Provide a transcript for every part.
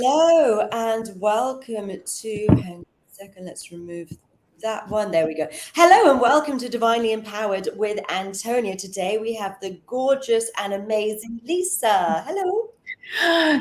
Hello and welcome to, hang on a second, let's remove that one. There we go. Hello and welcome to Divinely Empowered with Antonia. Today we have the gorgeous and amazing Lisa. Hello.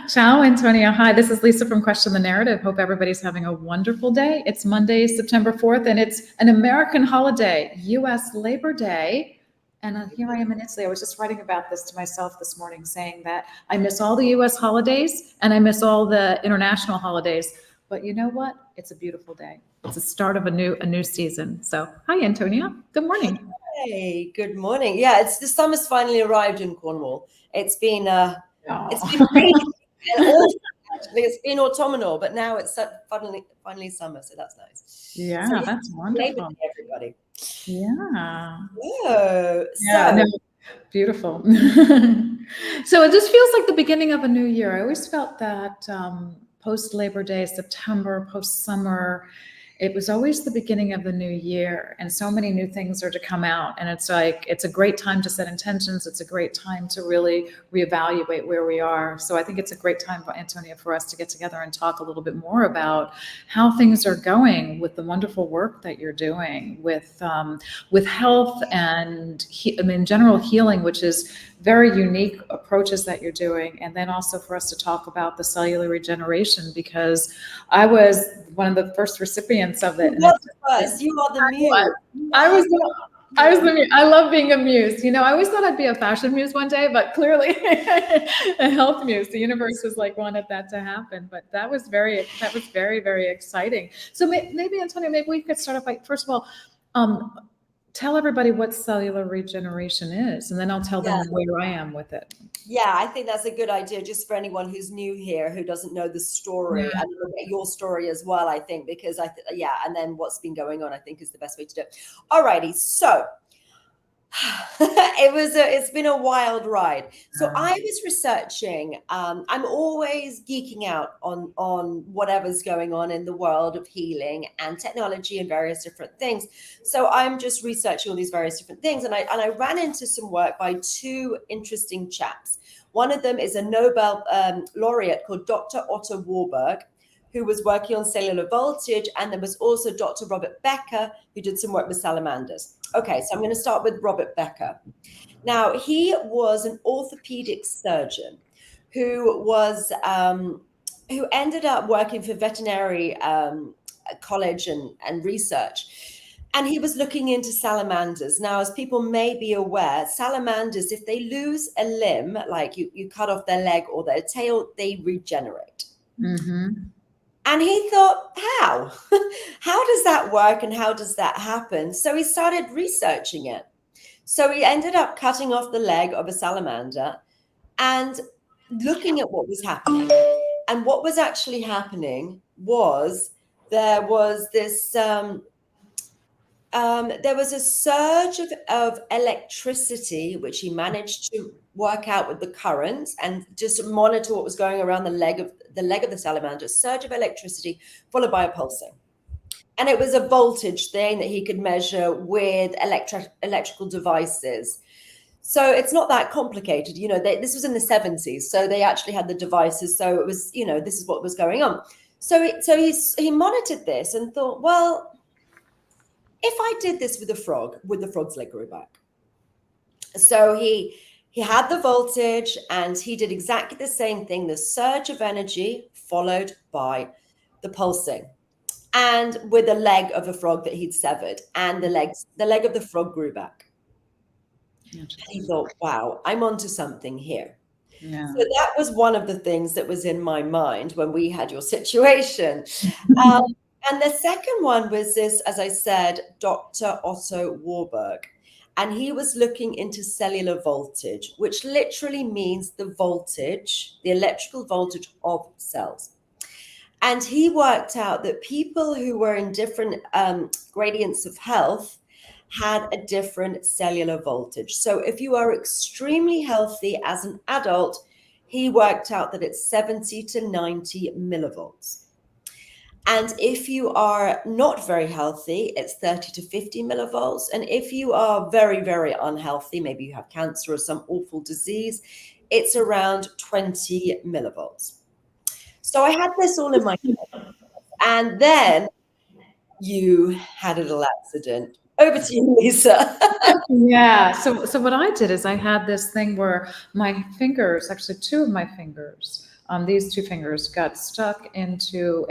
Ciao, Antonia. Hi, this is Lisa from Question the Narrative. Hope everybody's having a wonderful day. It's Monday, September 4th, and it's an American holiday, U.S. Labor Day. And here I am in Italy. I was just writing about this to myself this morning, saying that I miss all the U.S. holidays and I miss all the international holidays. But you know what? It's a beautiful day. It's the start of a new season. So, hi, Antonia. Good morning. Hey, good morning. Yeah, the summer's finally arrived in Cornwall. It's been Oh. rainy and awful, actually. It's been autumnal, but now it's finally summer, so that's nice. Yeah, So that's Labor wonderful. Day, everybody. Yeah. Whoa. Yeah, no, beautiful. So it just feels like the beginning of a new year. I always felt that post Labor Day, September, post summer, it was always the beginning of the new year, and so many new things are to come out. And it's like, it's a great time to set intentions. It's a great time to really reevaluate where we are. So I think it's a great time, Antonia, for us to get together and talk a little bit more about how things are going with the wonderful work that you're doing with health and general healing, which is very unique approaches that you're doing. And then also for us to talk about the cellular regeneration, because I was one of the first recipients of it. You are the first. You are the muse. I was the muse. I love being a muse. You know, I always thought I'd be a fashion muse one day, but clearly a health muse. The universe was like wanted that to happen. But that was very, very exciting. So maybe, Antonia, maybe we could start off by, first of all, tell everybody what cellular regeneration is, and then I'll tell them where I am with it. Yeah, I think that's a good idea, just for anyone who's new here, who doesn't know the story, and look at your story as well, I think, because and then what's been going on, I think, is the best way to do it. Alrighty, so it's been a wild ride. So I was researching. I'm always geeking out on whatever's going on in the world of healing and technology and various different things. So I'm just researching all these various different things, and I ran into some work by two interesting chaps. One of them is a Nobel laureate called Dr. Otto Warburg, who was working on cellular voltage, and there was also Dr. Robert Becker, who did some work with salamanders. Okay, so I'm going to start with Robert Becker. Now, he was an orthopedic surgeon who ended up working for veterinary college and research. And he was looking into salamanders. Now, as people may be aware, salamanders, if they lose a limb, like you cut off their leg or their tail, they regenerate. Mm-hmm. And he thought, how? How does that work and how does that happen? So he started researching it. So he ended up cutting off the leg of a salamander and looking at what was happening. And what was actually happening was there was this there was a surge of electricity, which he managed to work out with the current and just monitor what was going around the leg of the salamander. Surge of electricity followed by a pulsing. And it was a voltage thing that he could measure with electrical devices. So it's not that complicated. You know, this was in the 70s. So they actually had the devices. So it was, you know, this is what was going on. So he monitored this and thought, well, if I did this with a frog, would the frog's leg grow back? So he had the voltage and he did exactly the same thing, the surge of energy followed by the pulsing, and with the leg of a frog that he'd severed, and the leg of the frog grew back. And he thought, wow, I'm onto something here. Yeah. So that was one of the things that was in my mind when we had your situation. And the second one was this, as I said, Dr. Otto Warburg. And he was looking into cellular voltage, which literally means the voltage, the electrical voltage of cells. And he worked out that people who were in different gradients of health had a different cellular voltage. So if you are extremely healthy as an adult, he worked out that it's 70 to 90 millivolts. And if you are not very healthy, it's 30 to 50 millivolts. And if you are very, very unhealthy, maybe you have cancer or some awful disease, it's around 20 millivolts. So I had this all in my head. And then you had a little accident. Over to you, Lisa. Yeah. So what I did is I had this thing where my fingers, actually two of my fingers, these two fingers got stuck into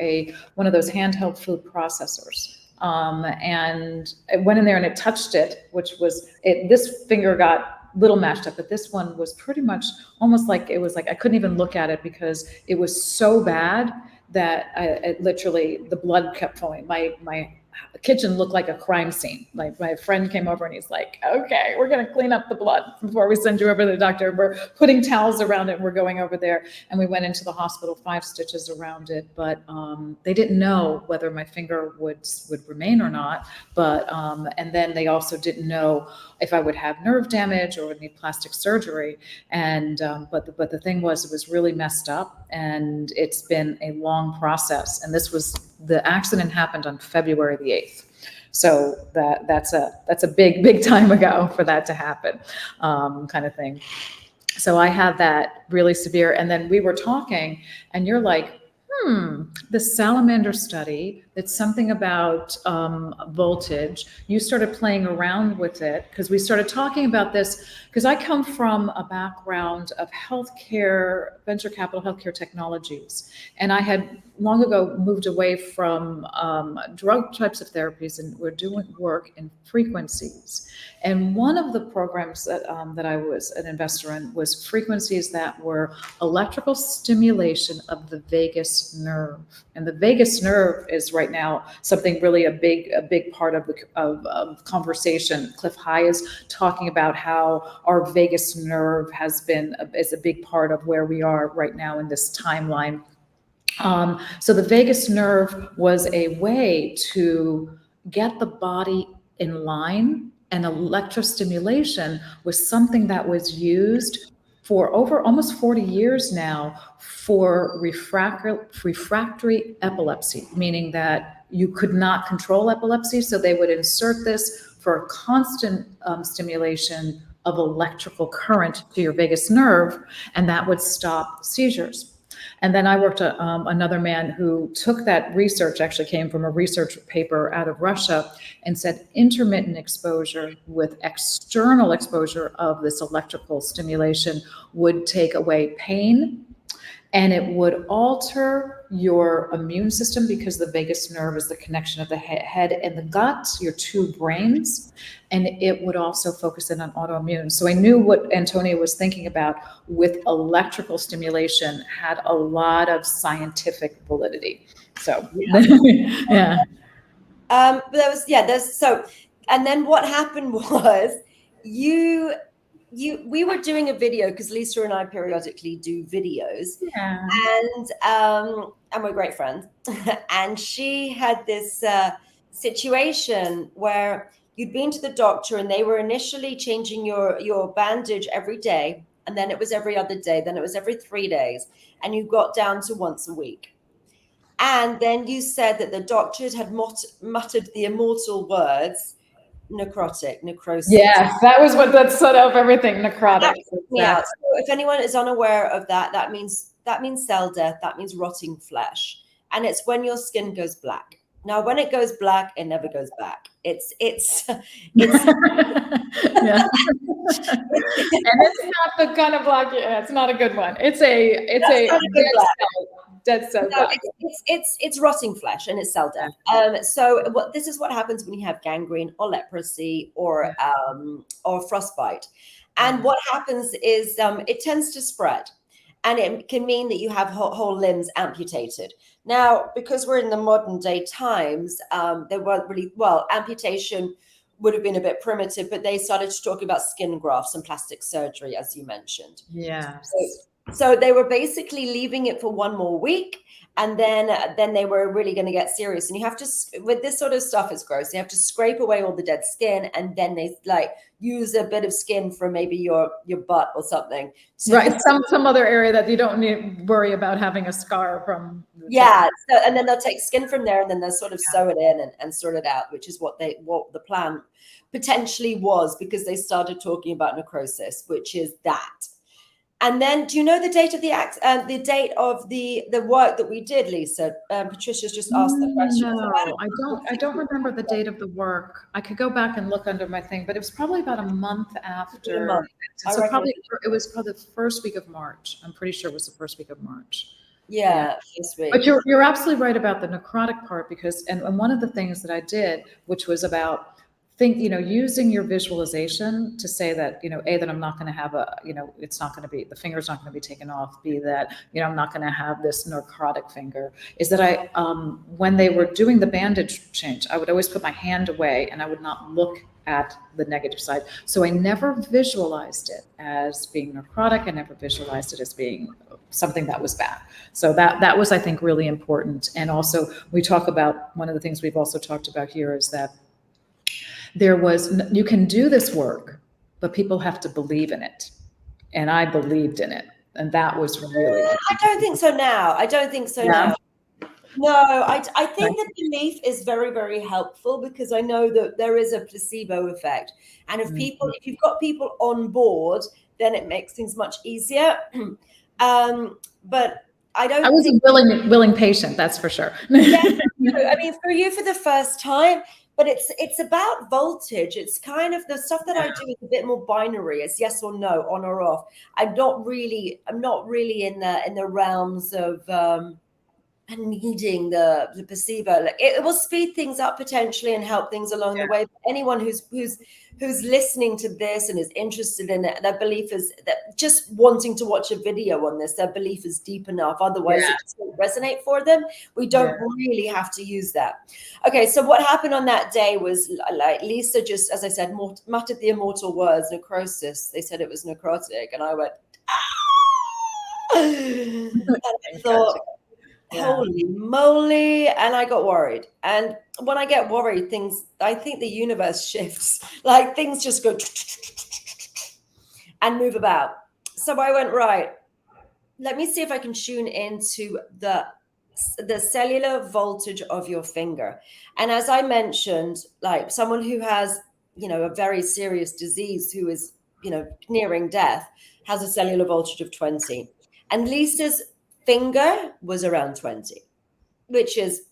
one of those handheld food processors. And it went in there and it touched it, which was it. This finger got little mashed up, but this one was pretty much almost like it was like I couldn't even look at it because it was so bad that it literally the blood kept flowing. My kitchen looked like a crime scene. Like my friend came over and he's like, "Okay, we're gonna clean up the blood before we send you over to the doctor." We're putting towels around it. And we're going over there, and we went into the hospital, 5 stitches around it. But they didn't know whether my finger would remain or not. But and then they also didn't know if I would have nerve damage or would need plastic surgery. And but the thing was, it was really messed up, and it's been a long process. And the accident happened on February the 8th. So that's a big time ago for that to happen, kind of thing. So I had that really severe. And then we were talking, and you're like, the salamander study, it's something about voltage. You started playing around with it because we started talking about this because I come from a background of healthcare, venture capital, healthcare technologies. And I had long ago moved away from drug types of therapies, and we're doing work in frequencies. And one of the programs that I was an investor in was frequencies that were electrical stimulation of the vagus nerve. And the vagus nerve is right now something really a big part of the conversation. Cliff High is talking about how our vagus nerve is a big part of where we are right now in this timeline. So the vagus nerve was a way to get the body in line, and electrostimulation was something that was used for over almost 40 years now for refractory epilepsy, meaning that you could not control epilepsy. So they would insert this for constant stimulation of electrical current to your vagus nerve, and that would stop seizures. And then I worked another man who took that research, actually came from a research paper out of Russia, and said intermittent exposure with external exposure of this electrical stimulation would take away pain, and it would alter your immune system because the vagus nerve is the connection of the head and the gut, your two brains, and it would also focus in on autoimmune. So I knew what Antonia was thinking about with electrical stimulation had a lot of scientific validity. So yeah. But there's so, and then what happened was we were doing a video because Lisa and I periodically do videos, Yeah. and we're great friends. And she had this situation where you'd been to the doctor and they were initially changing your bandage every day, and then it was every other day, then it was every 3 days, and you got down to once a week. And then you said that the doctors had muttered the immortal words necrotic, necrosis. Yes, that set up everything. Necrotic. Yeah. So if anyone is unaware of that, that means cell death. That means rotting flesh, and it's when your skin goes black. Now, when it goes black, it never goes back. It's Yeah. And it's not the kind of black. Yeah, it's not a good one. It's a dead cell. No, it's rotting flesh and it's cell death. So this is what happens when you have gangrene or leprosy or frostbite. And what happens is it tends to spread, and it can mean that you have whole limbs amputated. Now, because we're in the modern day times, there weren't really, amputation would have been a bit primitive, but they started to talk about skin grafts and plastic surgery, as you mentioned. Yes. So they were basically leaving it for one more week, and then they were really going to get serious. And you have to, with this sort of stuff, it's gross. You have to scrape away all the dead skin, and then they use a bit of skin from maybe your butt or something. Right, some other area that you don't need to worry about having a scar from. Yeah, so, and then they'll take skin from there, and then they'll sort of sew it in and sort it out, which is what the plan potentially was, because they started talking about necrosis, which is that. And then, do you know the date of the work that we did, Lisa? Patricia's just asked the question. No, I don't remember the date of the work. I could go back and look under my thing, but it was probably about a month A month. after. I So reckon. probably it was probably the first week of March. I'm pretty sure it was the first week of March. Yeah, this week. But you're absolutely right about the necrotic part, because and one of the things that I did, which was about using your visualization to say that, A, that I'm not going to have it's not going to be, the finger's not going to be taken off, B, that, I'm not going to have this necrotic finger, is that when they were doing the bandage change, I would always put my hand away and I would not look at the negative side. So I never visualized it as being necrotic. I never visualized it as being something that was bad. So that was, I think, really important. And also we talk about, one of the things we've also talked about here is that you can do this work, but people have to believe in it. And I believed in it. And that was really. I don't think so now. I don't think so now. No, I think the belief is very, very helpful, because I know that there is a placebo effect. And if you've got people on board, then it makes things much easier. But I was a willing patient, that's for sure. Yeah, I mean, for you for the first time, but it's about voltage. It's kind of the stuff that I do is a bit more binary. It's yes or no, on or off. I'm not really in the realms of needing the placebo. Like, it will speed things up potentially and help things along the way. But anyone who's listening to this and is interested in it, their belief is that just wanting to watch a video on this, their belief is deep enough. Otherwise, it just won't resonate for them. We don't really have to use that. Okay, so what happened on that day was, like, Lisa just, as I said, muttered the immortal words, necrosis. They said it was necrotic, and I went, ah! And I thought, holy moly. And I got worried. And when I get worried, I think the universe shifts. Like, things just go and move about. So I went, right, let me see if I can tune into the cellular voltage of your finger. And as I mentioned, like, someone who has, a very serious disease, who is, nearing death, has a cellular voltage of 20. And Lisa's finger was around 20, which is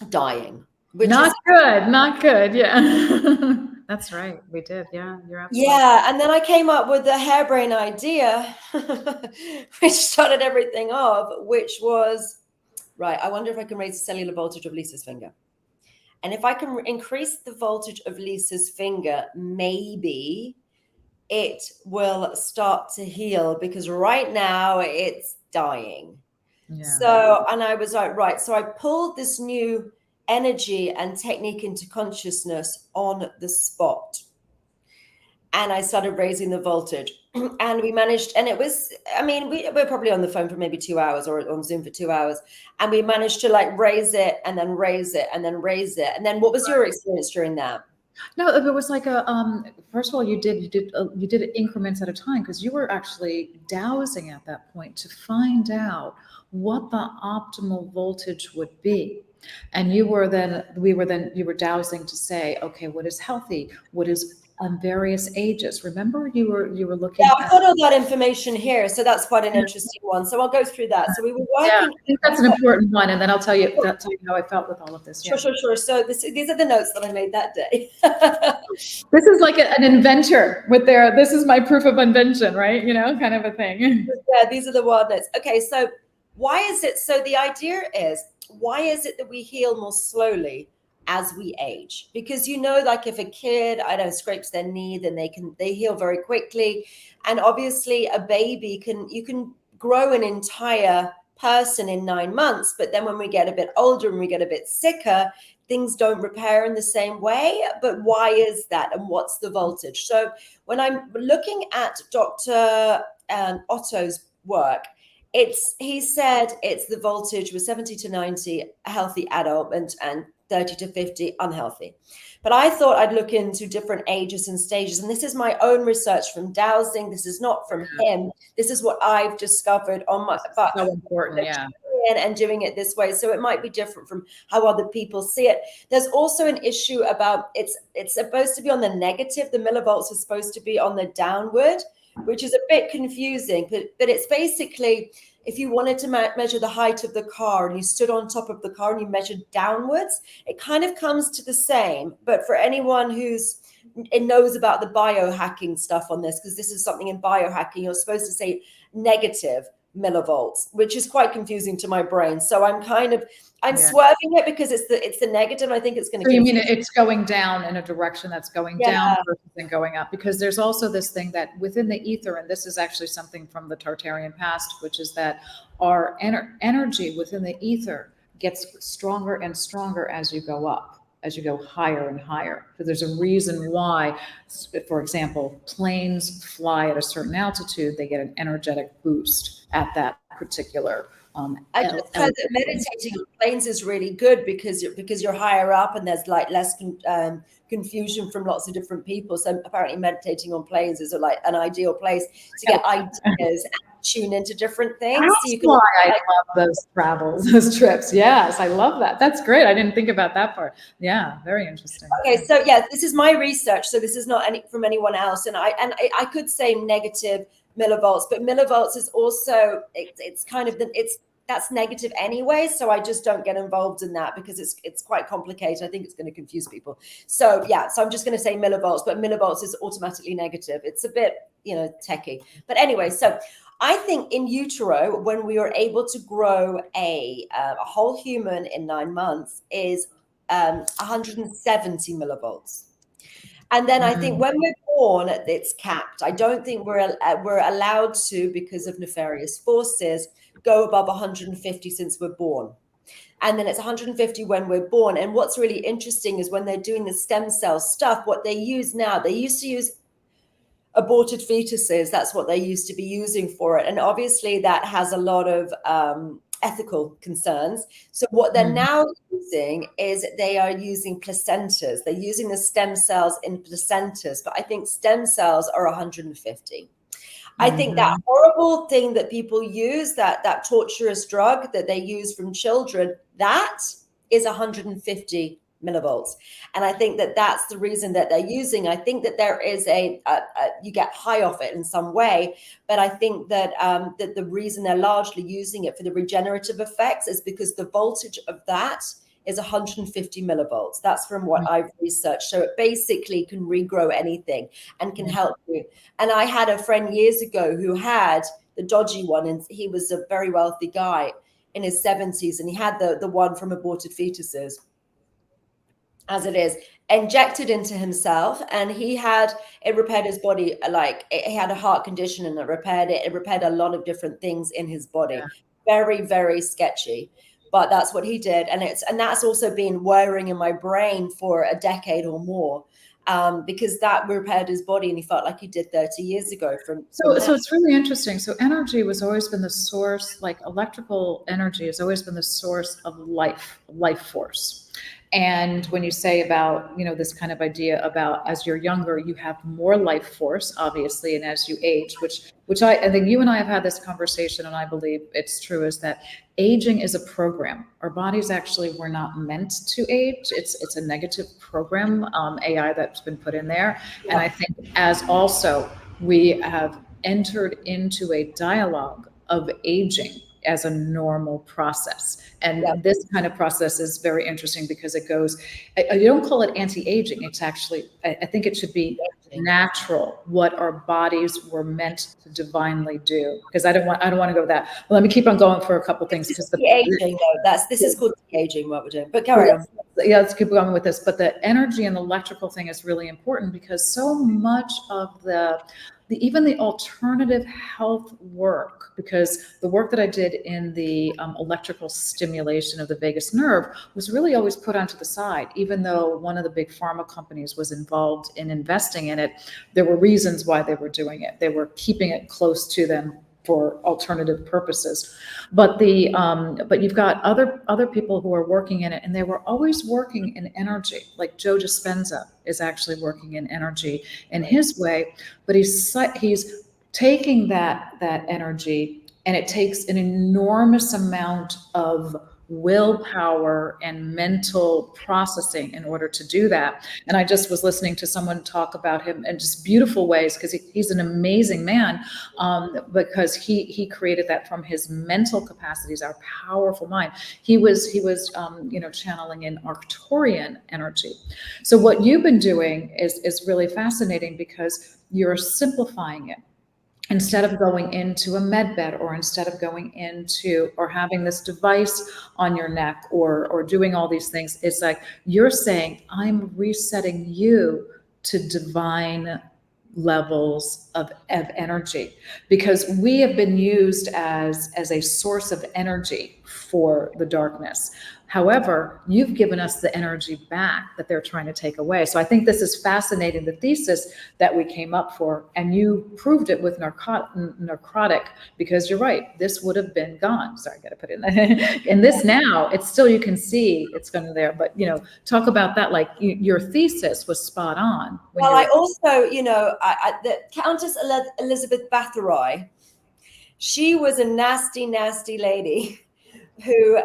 dying. Not good. Yeah. That's right. We did. Yeah, you're absolutely. Yeah. And then I came up with a harebrained idea, which started everything off, which was, right, I wonder if I can raise the cellular voltage of Lisa's finger. And if I can increase the voltage of Lisa's finger, maybe it will start to heal, because right now it's dying. Yeah. So, and I was like, right. So I pulled this new energy and technique into consciousness on the spot. And I started raising the voltage, and we managed, and it was, I mean, we're probably on the phone for maybe 2 hours, or on Zoom for 2 hours. And we managed to, like, raise it and then raise it and then raise it. And then what was your experience during that? No, it was like first of all, you did it increments at a time, because you were actually dowsing at that point to find out what the optimal voltage would be. And you were dowsing to say, okay, what is healthy? What is on various ages? Remember, you were looking. Yeah, I've got all that information here, so that's quite an interesting one. So I'll go through that. So we were working. Yeah, I think that's an important one, and then I'll tell you how I felt with all of this. Sure. So these are the notes that I made that day. This is like an inventor with this is my proof of invention, right? Kind of a thing. Yeah, these are the wild notes. Okay, so why is it? So the idea is, why is it that we heal more slowly as we age? Because, like, if a kid, scrapes their knee, then they heal very quickly. And obviously a baby you can grow an entire person in 9 months. But then when we get a bit older and we get a bit sicker, things don't repair in the same way. But why is that? And what's the voltage? So when I'm looking at Dr. Otto's work, he said it's the voltage with 70 to 90 a healthy adult, and 30 to 50 unhealthy. But I thought I'd look into different ages and stages. And this is my own research from dowsing. This is not from him. This is what I've discovered on my butt. So important, yeah. And doing it this way. So it might be different from how other people see it. There's also an issue about it's supposed to be on the negative. The millivolts are supposed to be on the downward, which is a bit confusing, but it's basically, if you wanted to measure the height of the car and you stood on top of the car and you measured downwards, it kind of comes to the same. But for anyone it knows about the biohacking stuff on this, because this is something in biohacking, you're supposed to say negative millivolts, which is quite confusing to my brain. So I'm swerving it because it's the negative. I think it's going to. So you mean it's going down in a direction that's going down versus than going up? Because there's also this thing that within the ether, and this is actually something from the Tartarian past, which is that our energy within the ether gets stronger and stronger as you go up, as you go higher and higher. So there's a reason why, for example, planes fly at a certain altitude, they get an energetic boost at that particular I just heard that meditating on planes is really good because you're higher up and there's like less confusion from lots of different people. So apparently meditating on planes is like an ideal place to get ideas and tune into different things. That's so why I love those travels, those trips. Yes, I love that. That's great. I didn't think about that part. Yeah, very interesting. Okay, so yeah, this is my research. So this is not from anyone else, and I could say negative millivolts, but millivolts is also it's kind of that's negative anyway. So I just don't get involved in that because it's quite complicated. I think it's going to confuse people. So yeah, so I'm just going to say millivolts, but millivolts is automatically negative. It's a bit, techie. But anyway, so I think in utero, when we are able to grow a whole human in 9 months is 170 millivolts. And then I think when we're born, it's capped. I don't think we're allowed to, because of nefarious forces, go above 150 since we're born. And then it's 150 when we're born. And what's really interesting is when they're doing the stem cell stuff, what they use now, they used to use aborted fetuses. That's what they used to be using for it. And obviously that has a lot of ethical concerns. So what they're now using is they are using placentas. They're using the stem cells in placentas, but I think stem cells are 150. I think that horrible thing that people use, that torturous drug that they use from children, that is 150 millivolts. And I think that that's the reason that they're using. I think that there is you get high off it in some way, but I think that that the reason they're largely using it for the regenerative effects is because the voltage of that is 150 millivolts. That's from what I've researched. So it basically can regrow anything and can help you. And I had a friend years ago who had the dodgy one, and he was a very wealthy guy in his 70s, and he had the one from aborted fetuses, as it is, injected into himself, and it repaired his body. Like, he had a heart condition and it repaired a lot of different things in his body. Very, very sketchy. But that's what he did. And that's also been wearing in my brain for a decade or more, because that repaired his body and he felt like he did 30 years ago. So it's really interesting. So energy has always been the source, like electrical energy has always been the source of life force. And when you say about, this kind of idea about as you're younger, you have more life force, obviously, and as you age, which I think you and I have had this conversation, and I believe it's true, is that aging is a program. Our bodies actually were not meant to age. It's a negative program, AI that's been put in there. Yeah. And I think as also we have entered into a dialogue of aging as a normal process. And this kind of process is very interesting because it goes, I don't call it anti-aging. It's actually, I think it should be natural, what our bodies were meant to divinely do. Because I don't want to go that. Well, let me keep on going for a couple things. Because the aging, this is called aging, what we're doing. But carry on. Yeah, let's keep going with this. But the energy and electrical thing is really important because so much of even the alternative health work, because the work that I did in the electrical stimulation of the vagus nerve was really always put onto the side. Even though one of the big pharma companies was involved in investing in it, there were reasons why they were doing it. They were keeping it close to them for alternative purposes. But you've got other people who are working in it, and they were always working in energy. Like Joe Dispenza is actually working in energy in his way, but he's taking that energy, and it takes an enormous amount of willpower and mental processing in order to do that. And I just was listening to someone talk about him in just beautiful ways, because he's an amazing man, because he created that from his mental capacities, our powerful mind. He was channeling in Arcturian energy. So what you've been doing is really fascinating, because you're simplifying it. Instead of going into a med bed, or instead of going into or having this device on your neck, or doing all these things, it's like you're saying, I'm resetting you to divine levels of energy, because we have been used as a source of energy for the darkness. However, you've given us the energy back that they're trying to take away. So I think this is fascinating, the thesis that we came up for, and you proved it with necrotic, because you're right, this would have been gone. Sorry, I got to put it in this now. It's still, you can see it's going to there, but talk about that. Like your thesis was spot on. Well, I also, the Countess Elizabeth Bathory, she was a nasty, nasty lady who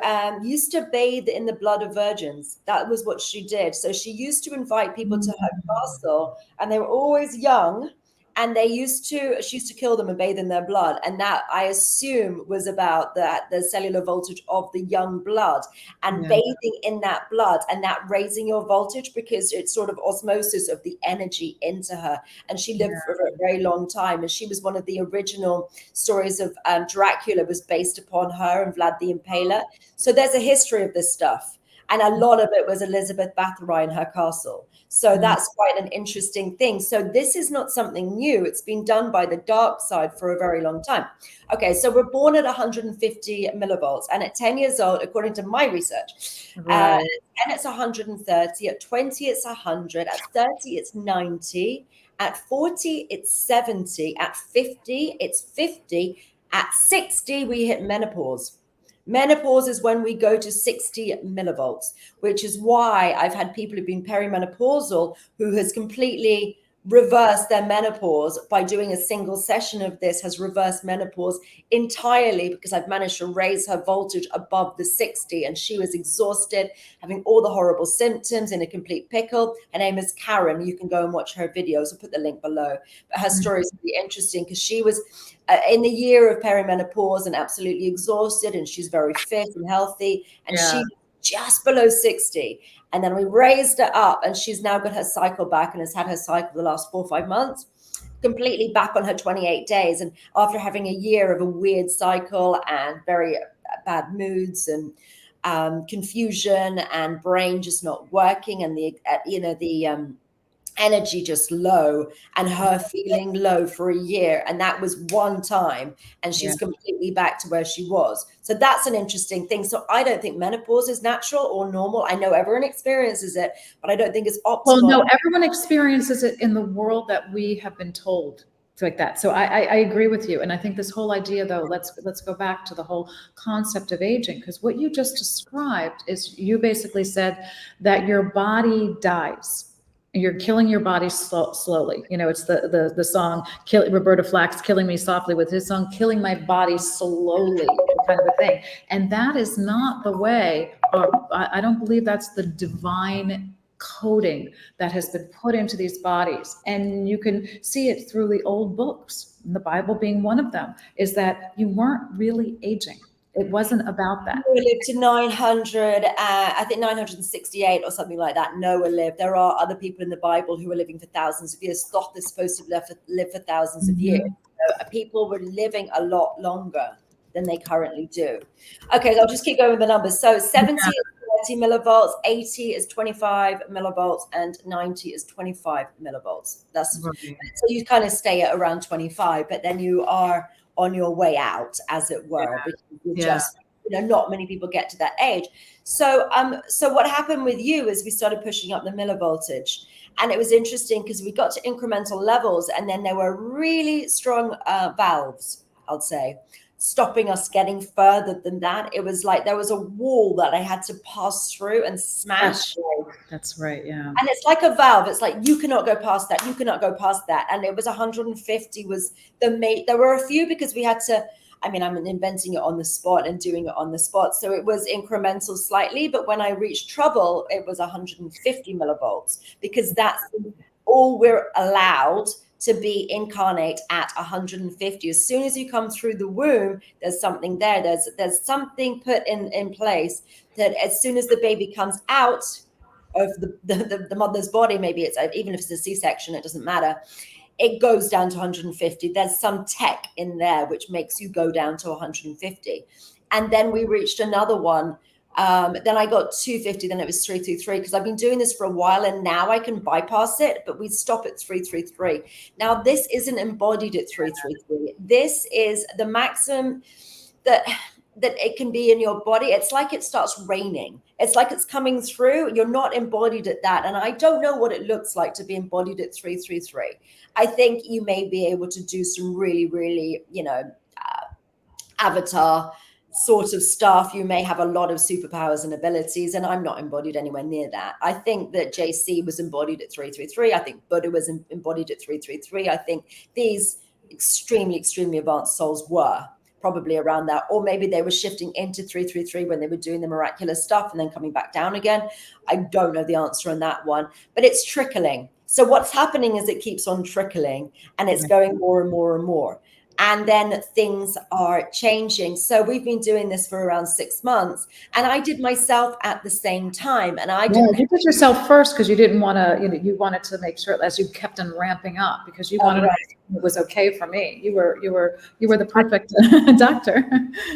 used to bathe in the blood of virgins. That was what she did. So she used to invite people to her castle, and they were always young. And she used to kill them and bathe in their blood. And that, I assume, was about the cellular voltage of the young blood, and bathing in that blood, and that raising your voltage, because it's sort of osmosis of the energy into her. And she lived for a very long time. And she was one of the original stories of Dracula was based upon her, and Vlad the Impaler. So there's a history of this stuff. And a lot of it was Elizabeth Bathory in her castle. So that's quite an interesting thing. So this is not something new. It's been done by the dark side for a very long time. Okay, so we're born at 150 millivolts. And at 10 years old, according to my research, and it's 130. At 20, it's 100. At 30, it's 90. At 40, it's 70. At 50, it's 50. At 60, we hit menopause. Menopause is when we go to 60 millivolts, which is why I've had people who've been perimenopausal who has completely reversed their menopause by doing a single session of this, has reversed menopause entirely, because I've managed to raise her voltage above the 60, and she was exhausted, having all the horrible symptoms, in a complete pickle. Her name is Karen. You can go and watch her videos. I'll put the link below. But her story is really interesting, because she was in the year of perimenopause and absolutely exhausted, and she's very fit and healthy, and she just below 60. And then we raised her up, and she's now got her cycle back, and has had her cycle the last 4 or 5 months, completely back on her 28 days. And after having a year of a weird cycle and very bad moods and confusion and brain just not working, and the energy just low, and her feeling low for a year, and that was one time, and she's completely back to where she was. So that's an interesting thing. So I don't think menopause is natural or normal. I know everyone experiences it, but I don't think it's optimal. Well, no, everyone experiences it in the world that we have been told like that. So I agree with you. And I think this whole idea, though, let's go back to the whole concept of aging, because what you just described is, you basically said that your body dies. You're killing your body slowly. It's the song, Roberta Flack's Killing Me Softly, with his song, Killing My Body Slowly, kind of a thing. And that is not the way, or I don't believe that's the divine coding that has been put into these bodies. And you can see it through the old books, the Bible being one of them, is that you weren't really aging. It wasn't about that. Noah lived to 900, I think 968 or something like that. Noah lived. There are other people in the Bible who are living for thousands of years. Thoth is supposed to live for thousands of years. So people were living a lot longer than they currently do. Okay, so I'll just keep going with the numbers. So 70 is 30 millivolts, 80 is 25 millivolts, and 90 is 25 millivolts. That's so you kind of stay at around 25, but then you are on your way out, as it were, because you just, not many people get to that age. So what happened with you is we started pushing up the millivoltage, and it was interesting because we got to incremental levels, and then there were really strong valves, I'll say, stopping us getting further than that. It was like there was a wall that I had to pass through and smash. That's right, yeah. And it's like a valve. It's like, you cannot go past that. You cannot go past that. And it was 150 was the mate. There were a few, because we had to, I mean, I'm inventing it on the spot and doing it on the spot. So it was incremental slightly, but when I reached trouble, it was 150 millivolts, because that's all we're allowed to be incarnate at 150. As soon as you come through the womb, there's something there. There's something put in place that as soon as the baby comes out of the mother's body, maybe it's, even if it's a C-section, it doesn't matter, it goes down to 150. There's some tech in there which makes you go down to 150. And then we reached another one. Then I got 250, then it was 333, because I've been doing this for a while and now I can bypass it, but we stop at 333. Now, this isn't embodied at 333. This is the maximum that it can be in your body. It's like it starts raining. It's like it's coming through. You're not embodied at that. And I don't know what it looks like to be embodied at 333. I think you may be able to do some really, really, avatar sort of stuff. You may have a lot of superpowers and abilities, and I'm not embodied anywhere near that. I think that JC was embodied at 333. I think Buddha was embodied at 333. I think these extremely, extremely advanced souls were probably around that, or maybe they were shifting into 333 when they were doing the miraculous stuff and then coming back down again. I don't know the answer on that one, but it's trickling. So what's happening is it keeps on trickling, and it's going more and more and more. And then things are changing. So we've been doing this for around 6 months, and I did myself at the same time. And I didn't. You did yourself first because you didn't want to. You wanted to make sure as you kept on ramping up, because you wanted to know it was okay for me. You were the perfect doctor.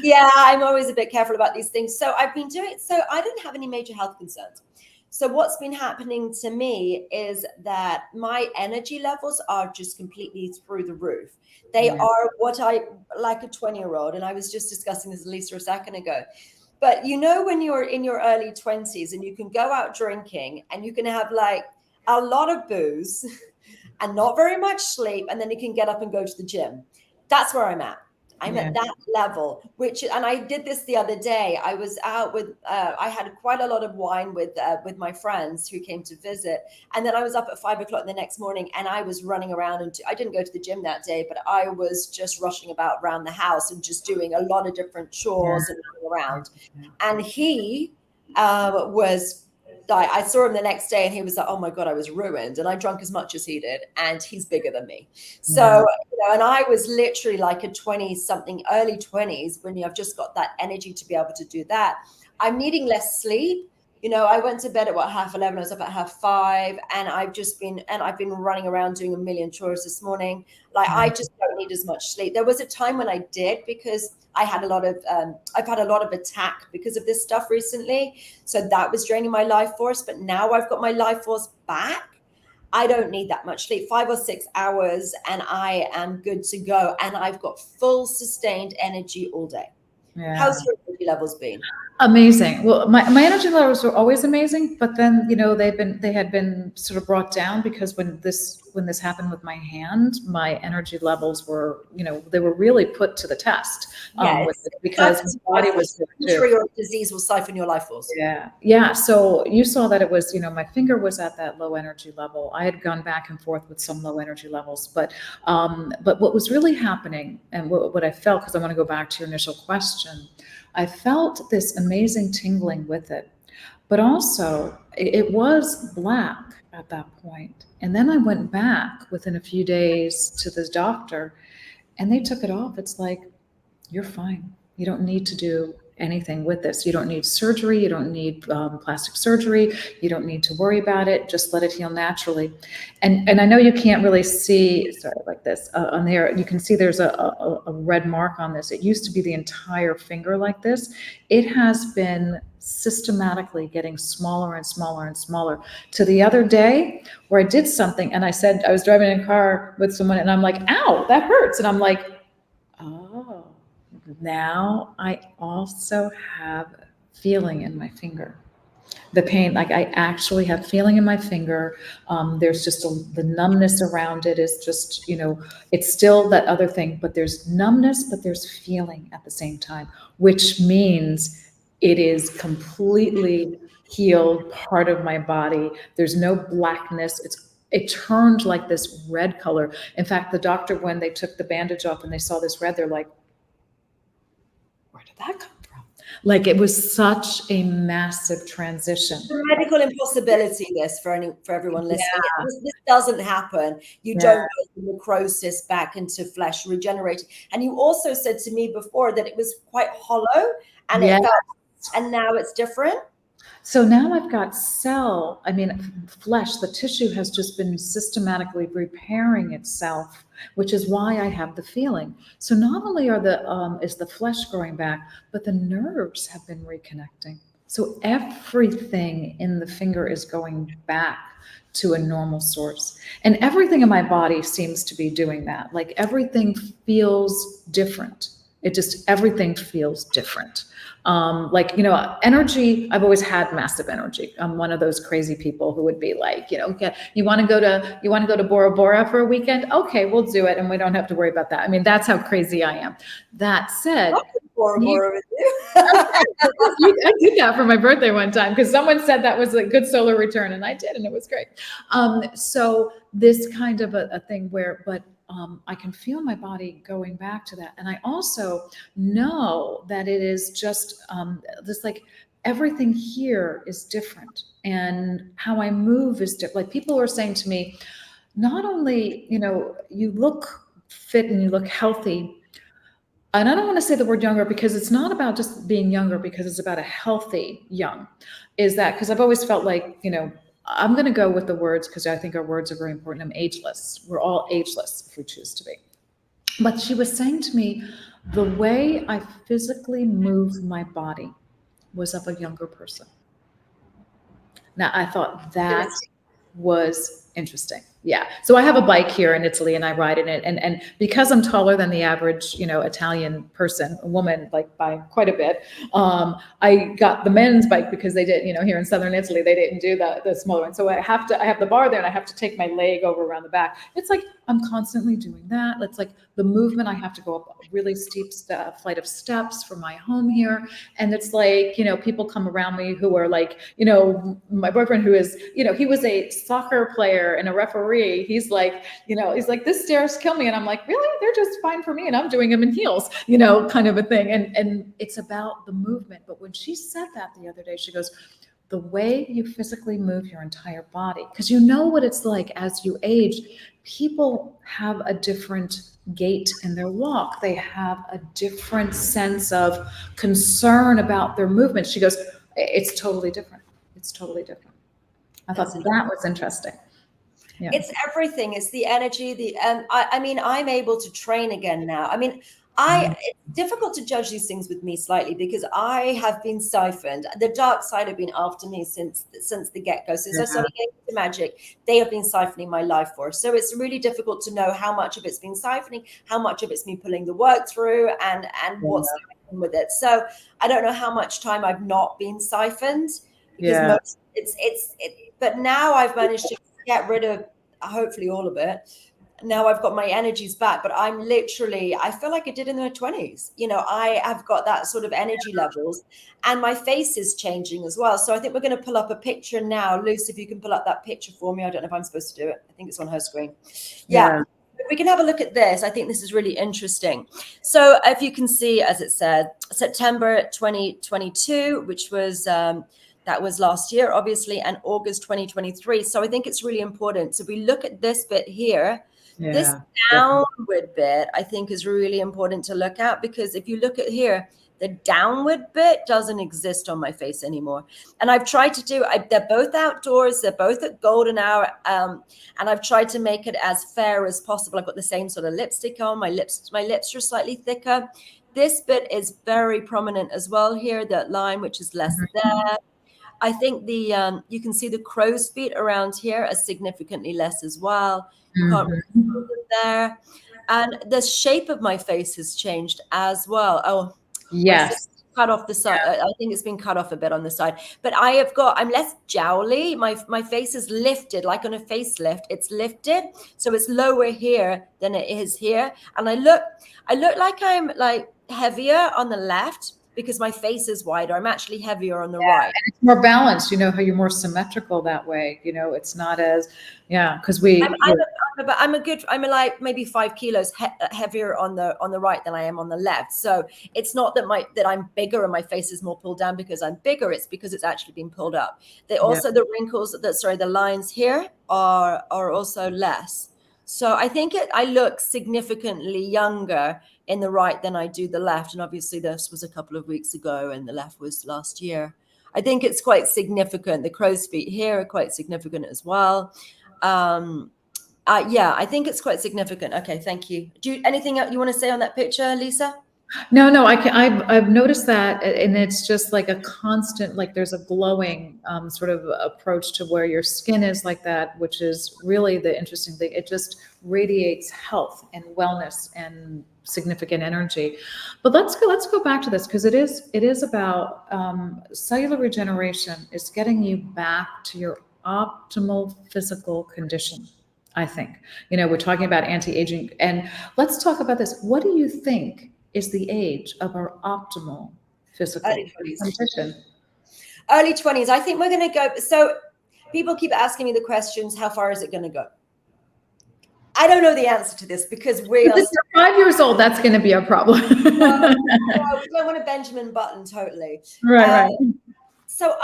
Yeah, I'm always a bit careful about these things. So I've been doing. So I didn't have any major health concerns. So what's been happening to me is that my energy levels are just completely through the roof. They are what I like a 20-year-old. And I was just discussing this with Lisa a second ago. But when you're in your early 20s and you can go out drinking and you can have like a lot of booze and not very much sleep, and then you can get up and go to the gym. That's where I'm at. I'm at that level, and I did this the other day. I was out with, I had quite a lot of wine with my friends who came to visit. And then I was up at 5 o'clock the next morning, and I was running around, and I didn't go to the gym that day, but I was just rushing about around the house and just doing a lot of different chores and running around. And he I saw him the next day, and he was like, oh my God, I was ruined. And I drank as much as he did, and he's bigger than me. So, and I was literally like a 20 something, early 20s, when I've just got that energy to be able to do that. I'm needing less sleep. I went to bed at 11:30. I was up at 5:30, and I've been running around doing a million chores this morning. Like, I just don't need as much sleep. There was a time when I did, because I had a lot of, I've had a lot of attack because of this stuff recently. So that was draining my life force, but now I've got my life force back. I don't need that much sleep, 5 or 6 hours, and I am good to go. And I've got full sustained energy all day. Yeah. How's your energy levels been? Amazing. Well, my energy levels were always amazing, but then they had been sort of brought down, because when this happened with my hand, my energy levels were, they were really put to the test. Because my body was injury or disease will siphon your life force. Yeah. So you saw that it was, my finger was at that low energy level. I had gone back and forth with some low energy levels, but what was really happening, and what I felt, because I want to go back to your initial question, I felt this amazing tingling with it, but also it was black at that point. And then I went back within a few days to this doctor, and they took it off. It's like, you're fine. You don't need to do anything with this. You don't need surgery. You don't need plastic surgery. You don't need to worry about it. Just let it heal naturally. And I know you can't really see, sorry, like this on there. You can see there's a red mark on this. It used to be the entire finger like this. It has been systematically getting smaller and smaller and smaller, to the other day where I did something, and I said, I was driving in a car with someone, and I'm like, ow, that hurts. And I'm like, oh. Now I also have feeling in my finger. The pain, like I actually have feeling in my finger. There's just the numbness around it is just, it's still that other thing, but there's numbness, but there's feeling at the same time, which means it is completely healed part of my body. There's no blackness. It turned like this red color. In fact, the doctor, when they took the bandage off and they saw this red, they're like, that come from? Like, it was such a massive transition. A medical impossibility, this for everyone listening. Yeah. This doesn't happen. You Yeah. don't go from necrosis back into flesh regenerating. And you also said to me before that it was quite hollow, and Yeah. it felt, and now it's different. So now I've got flesh, the tissue has just been systematically repairing itself, which is why I have the feeling. So not only is the flesh growing back, but the nerves have been reconnecting. So everything in the finger is going back to a normal source. And everything in my body seems to be doing that. Like, everything feels different. Everything feels different. Like, energy, I've always had massive energy. I'm one of those crazy people who would be like, you want to go to Bora Bora for a weekend? Okay, we'll do it. And we don't have to worry about that. I mean, that's how crazy I am. That said, Bora Bora with you. I did that for my birthday one time because someone said that was a good solar return, and I did, and it was great. So this kind of a thing but I can feel my body going back to that. And I also know that it is just this, like, everything here is different, and how I move is different. Like, people are saying to me, not only, you look fit and you look healthy, and I don't want to say the word younger because it's not about just being younger, because it's about a healthy young. Is that because I've always felt like, I'm going to go with the words because I think our words are very important. I'm ageless. We're all ageless if we choose to be. But she was saying to me, the way I physically move my body was of a younger person. Now, I thought that was interesting. Yeah. So I have a bike here in Italy and I ride in it. And because I'm taller than the average, Italian person, a woman, like by quite a bit, I got the men's bike because they did, here in Southern Italy, they didn't do the smaller one. So I have the bar there and I have to take my leg over around the back. It's like, I'm constantly doing that. It's like the movement. I have to go up a really steep flight of steps from my home here. And it's like, people come around me who are like, my boyfriend who is, he was a soccer player and a referee. He's like, this stairs kill me. And I'm like, really? They're just fine for me. And I'm doing them in heels, kind of a thing. And it's about the movement. But when she said that the other day, she goes, the way you physically move your entire body, because you know what it's like as you age, people have a different gait in their walk. They have a different sense of concern about their movement. She goes, it's totally different. It's totally different. I thought that was interesting. Yeah. It's everything. It's the energy. I mean, I'm able to train again now. I mean, it's difficult to judge these things with me slightly because I have been siphoned. The dark side have been after me since the get-go. Since I started getting into magic, they have been siphoning my life force. So it's really difficult to know how much of it's been siphoning, how much of it's me pulling the work through, and what's going on with it. So I don't know how much time I've not been siphoned because but now I've managed to get rid of hopefully all of it. Now I've got my energies back, but I feel like I did in my 20s. I have got that sort of energy levels, and my face is changing as well. So I think we're going to pull up a picture now. Luce, if you can pull up that picture for me. I don't know if I'm supposed to do it. I think it's on her screen. Yeah. We can have a look at this. I think this is really interesting. So if you can see, as it said, September 2022, which was that was last year, obviously, and August 2023. So I think it's really important. So we look at this bit here. This downward bit, I think, is really important to look at, because if you look at here, the downward bit doesn't exist on my face anymore. And I've tried to they're both outdoors, they're both at golden hour, and I've tried to make it as fair as possible. I've got the same sort of lipstick on, my lips are slightly thicker. This bit is very prominent as well here, that line, which is less there. I think you can see the crow's feet around here are significantly less as well. You can't really see them there. And the shape of my face has changed as well. Oh, yes. Cut off the side. I think it's been cut off a bit on the side, but I'm less jowly. My face is lifted, like on a facelift. It's lifted, so it's lower here than it is here. And I look like I'm like heavier on the left, because my face is wider. I'm actually heavier on the Yeah, right. and it's more balanced. You know how you're more symmetrical that way. You know, it's not as because I'm like maybe 5 kilos heavier on the right than I am on the left. So it's not that I'm bigger and my face is more pulled down because I'm bigger. It's because it's actually been pulled up. The wrinkles, the lines here are also less. So I think I look significantly younger in the right than I do the left. And obviously this was a couple of weeks ago and the left was last year. I think it's quite significant. The crow's feet here are quite significant as well. I think it's quite significant. Okay, thank you. Anything else you want to say on that picture, Lisa? No, I've noticed that, and it's just like a constant, like there's a glowing sort of approach to where your skin is like that, which is really the interesting thing. It just radiates health and wellness and significant energy. But let's go back to this, because it is about cellular regeneration is getting you back to your optimal physical condition. I think, we're talking about anti-aging, and let's talk about this. What do you think is the age of our optimal physical condition? Early 20s. I think we're going to go. So people keep asking me the questions, how far is it going to go? I don't know the answer to this because if you're 5 years old, that's going to be a problem. No, we don't want a Benjamin Button, totally. Right. So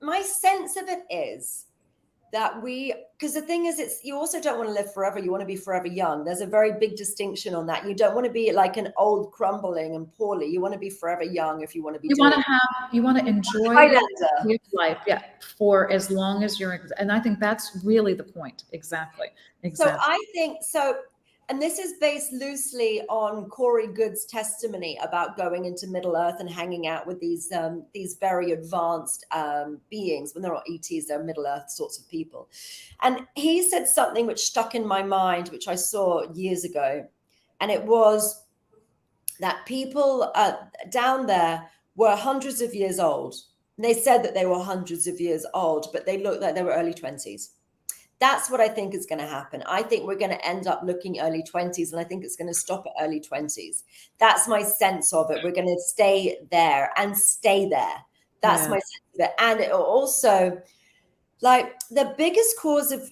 my sense of it is that because the thing is, you also don't want to live forever. You want to be forever young. There's a very big distinction on that. You don't want to be like an old crumbling and poorly. You want to be forever young if you want to be. You want to enjoy life, for as long as you're. And I think that's really the point. Exactly. So I think so. And this is based loosely on Corey Good's testimony about going into Middle Earth and hanging out with these very advanced beings. When they're not ETs, they're Middle Earth sorts of people. And he said something which stuck in my mind, which I saw years ago. And it was that people down there were hundreds of years old. And they said that they were hundreds of years old, but they looked like they were early 20s. That's what I think is going to happen. I think we're going to end up looking early 20s, and I think it's going to stop at early 20s. That's my sense of it. We're going to stay there and stay there. That's my sense of it. And it also, like, the biggest cause of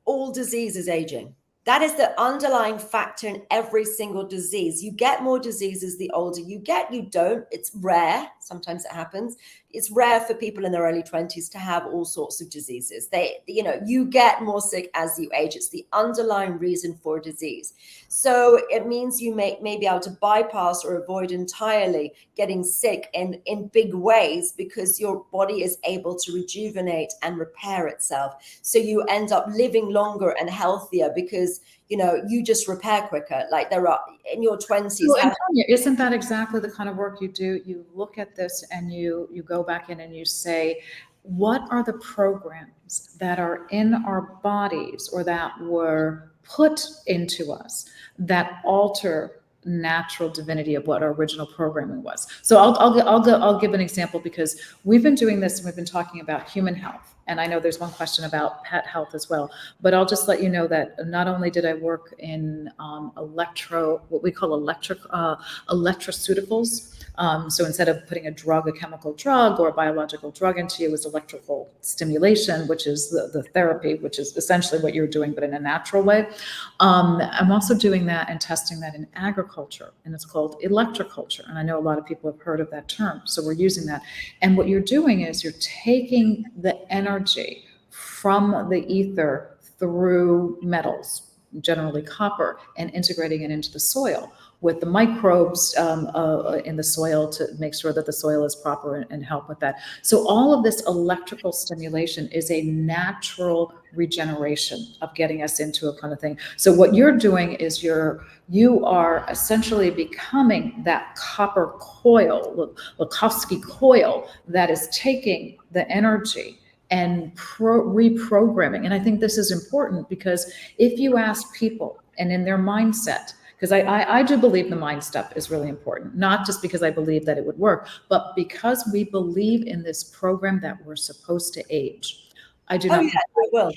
all disease is aging. That is the underlying factor in every single disease. You get more diseases the older you get. You don't. It's rare. Sometimes it happens. It's rare for people in their early 20s to have all sorts of diseases. You get more sick as you age. It's the underlying reason for disease. So it means you may be able to bypass or avoid entirely getting sick in big ways because your body is able to rejuvenate and repair itself. So you end up living longer and healthier because you just repair quicker. Like there are in your 20s. So, Antonia, isn't that exactly the kind of work you do? You look at this and you go back in and you say, what are the programs that are in our bodies or that were put into us that alter natural divinity of what our original programming was? So I'll give an example, because we've been doing this and we've been talking about human health. And I know there's one question about pet health as well, but I'll just let you know that not only did I work in what we call electroceuticals. So instead of putting a chemical drug or a biological drug into you, it was electrical stimulation, which is the therapy, which is essentially what you're doing, but in a natural way. I'm also doing that and testing that in agriculture, and it's called electroculture. And I know a lot of people have heard of that term. So we're using that. And what you're doing is you're taking the energy from the ether through metals, generally copper, and integrating it into the soil with the microbes in the soil to make sure that the soil is proper and help with that. So all of this electrical stimulation is a natural regeneration of getting us into a kind of thing. So what you're doing is you are essentially becoming that copper coil, Lakowski coil, that is taking the energy and reprogramming. And I think this is important, because if you ask people and in their mindset, because I do believe the mind stuff is really important, not just because I believe that it would work, but because we believe in this program that we're supposed to age. I do not comply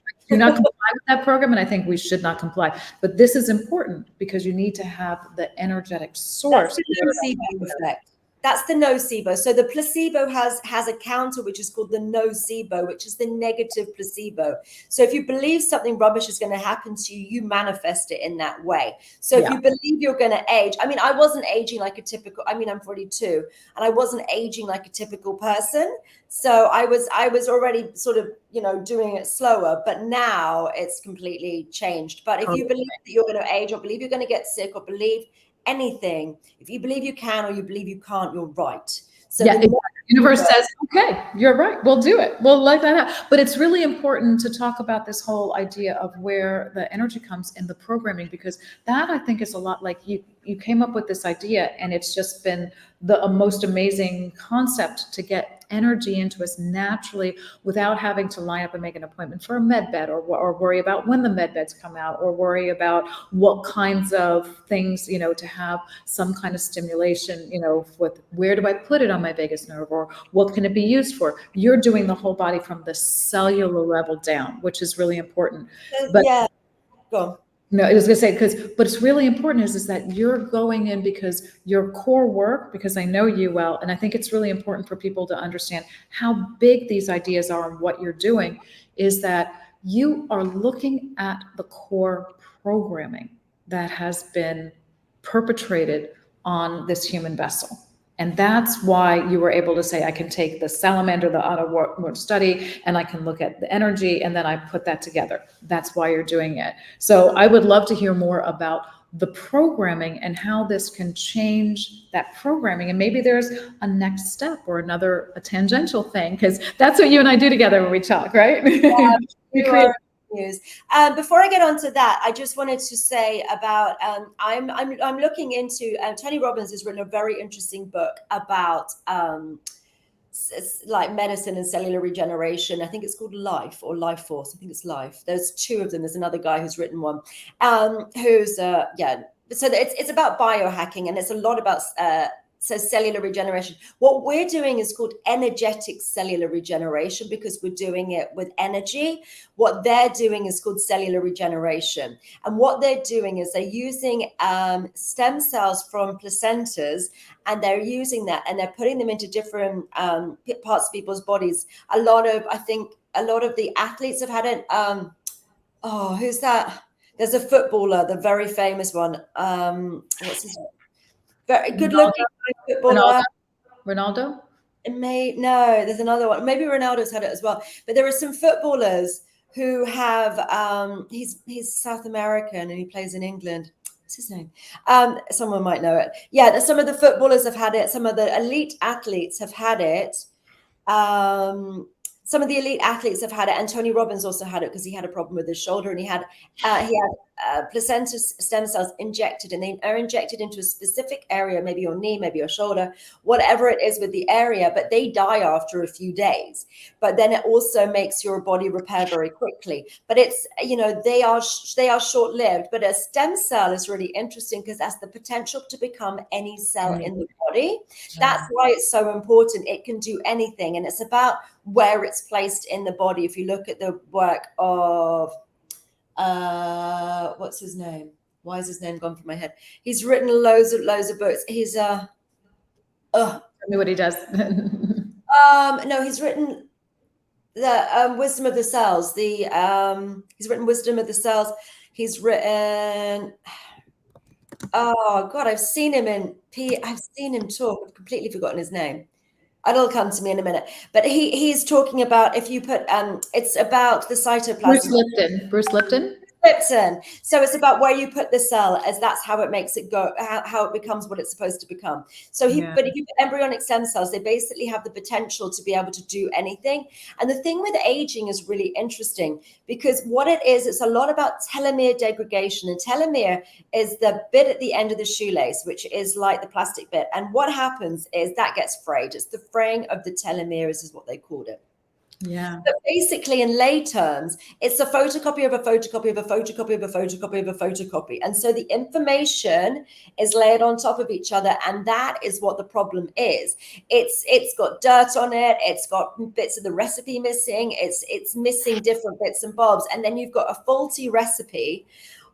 with that program, and I think we should not comply. But this is important because you need to have the energetic source. That's the placebo effect. That's the nocebo. So the placebo has a counter, which is called the nocebo, which is the negative placebo. So if you believe something rubbish is going to happen to you, you manifest it in that way. So if you believe you're going to age, I mean, I wasn't aging like a typical, I mean, I'm 42 and I wasn't aging like a typical person. So I was already sort of, you know, doing it slower, but now it's completely changed. But if you believe that you're going to age, or believe you're going to get sick, or believe anything, if you believe you can or you believe you can't, you're right. So the universe says, okay, you're right, we'll do it, we'll let that out. But it's really important to talk about this whole idea of where the energy comes in the programming, because that, I think, is a lot like you came up with this idea, and it's just been the most amazing concept to get energy into us naturally without having to line up and make an appointment for a med bed, or worry about when the med beds come out, or worry about what kinds of things, you know, to have some kind of stimulation, you know, with where do I put it on my vagus nerve, or what can it be used for. You're doing the whole body from the cellular level down, which is really important. But yeah, go on. No, I was going to say, but it's really important is that you're going in because your core work, because I know you well, and I think it's really important for people to understand how big these ideas are and what you're doing, is that you are looking at the core programming that has been perpetrated on this human vessel. And that's why you were able to say, I can take the salamander, the auto study, and I can look at the energy, and then I put that together. That's why you're doing it. So I would love to hear more about the programming and how this can change that programming. And maybe there's a next step or a tangential thing, because that's what you and I do together when we talk, right? We create news. Before I get on to that, I just wanted to say about I'm looking into Tony Robbins has written a very interesting book about like medicine and cellular regeneration. I think it's called Life or Life Force. I think it's Life. There's two of them. There's another guy who's written one, who's yeah. So it's about biohacking, and it's a lot about so cellular regeneration. What we're doing is called energetic cellular regeneration, because we're doing it with energy. What they're doing is called cellular regeneration. And what they're doing is they're using stem cells from placentas, and they're using that and they're putting them into different parts of people's bodies. I think a lot of the athletes have had it. Who's that? There's a footballer, the very famous one. What's his name? Very good looking footballer. Ronaldo? There's another one. Maybe Ronaldo's had it as well. But there are some footballers who have he's South American and he plays in England. What's his name? Someone might know it. Yeah, some of the footballers have had it. Some of the elite athletes have had it. Some of the elite athletes have had it, and Tony Robbins also had it because he had a problem with his shoulder, and he had placenta stem cells injected, and they are injected into a specific area, maybe your knee, maybe your shoulder, whatever it is with the area, but they die after a few days. But then it also makes your body repair very quickly. But it's, you know, they are short-lived. But a stem cell is really interesting because that's the potential to become any cell in the body. That's why it's so important. It can do anything, and it's about where it's placed in the body. If you look at the work of what's his name? Why is his name gone from my head? He's written loads of books. He's tell me what he does. No, he's written the Wisdom of the Cells. He's written Wisdom of the Cells. He's written I've seen him talk. I've completely forgotten his name. It'll come to me in a minute. But he's talking about, if you put it's about the cytoplasm. Bruce Lipton. So it's about where you put the cell, as that's how it makes it go, how it becomes what it's supposed to become. So but if you put embryonic stem cells, they basically have the potential to be able to do anything. And the thing with aging is really interesting, because what it is, it's a lot about telomere degradation. And telomere is the bit at the end of the shoelace, which is like the plastic bit. And what happens is that gets frayed. It's the fraying of the telomeres is what they called it. Yeah. But basically, in lay terms, it's a photocopy of a photocopy of a photocopy of a photocopy of a photocopy. And so the information is layered on top of each other. And that is what the problem is. It's got dirt on it. It's got bits of the recipe missing. It's missing different bits and bobs. And then you've got a faulty recipe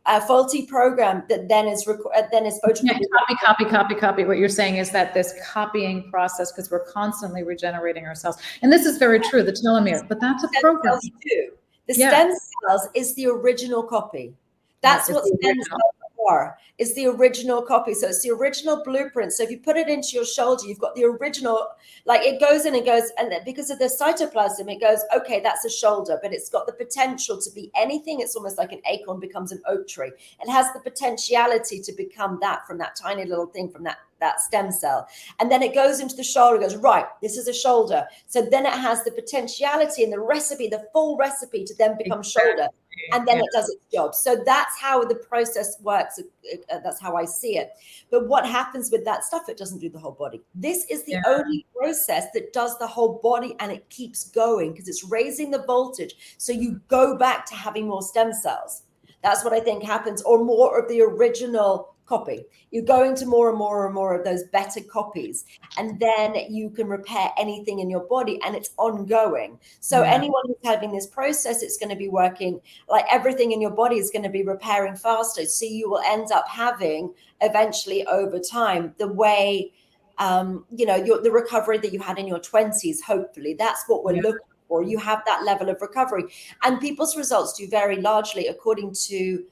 a faulty program that then is Yeah, photocopied. copy. What you're saying is that this copying process, because we're constantly regenerating ourselves, and this is very true, the telomere, but that's a Stem program. cells do. The Yeah, stem cells is the original copy. right. That's It's what the stem original. cells are, is the original copy. So it's the original blueprint. So if you put it into your shoulder, you've got the original, like it goes in and goes, and because of the cytoplasm, it goes, okay, that's a shoulder, but it's got the potential to be anything. It's almost like an acorn becomes an oak tree. It has the potentiality to become that from that tiny little thing, from that stem cell. And then it goes into the shoulder, goes, right, this is a shoulder. So then it has the potentiality and the recipe, the full recipe to then become shoulder. And then it does its job. So that's how the process works. That's how I see it. But what happens with that stuff? It doesn't do the whole body. This is the only process that does the whole body, and it keeps going because it's raising the voltage. So you go back to having more stem cells. That's what I think happens, or more of the original copy. You're going to more and more and more of those better copies, and then you can repair anything in your body, and it's ongoing. So anyone who's having this process, it's going to be working, like everything in your body is going to be repairing faster. So you will end up having eventually over time the way, the recovery that you had in your 20s. Hopefully that's what we're looking for. You have that level of recovery, and people's results do vary largely according to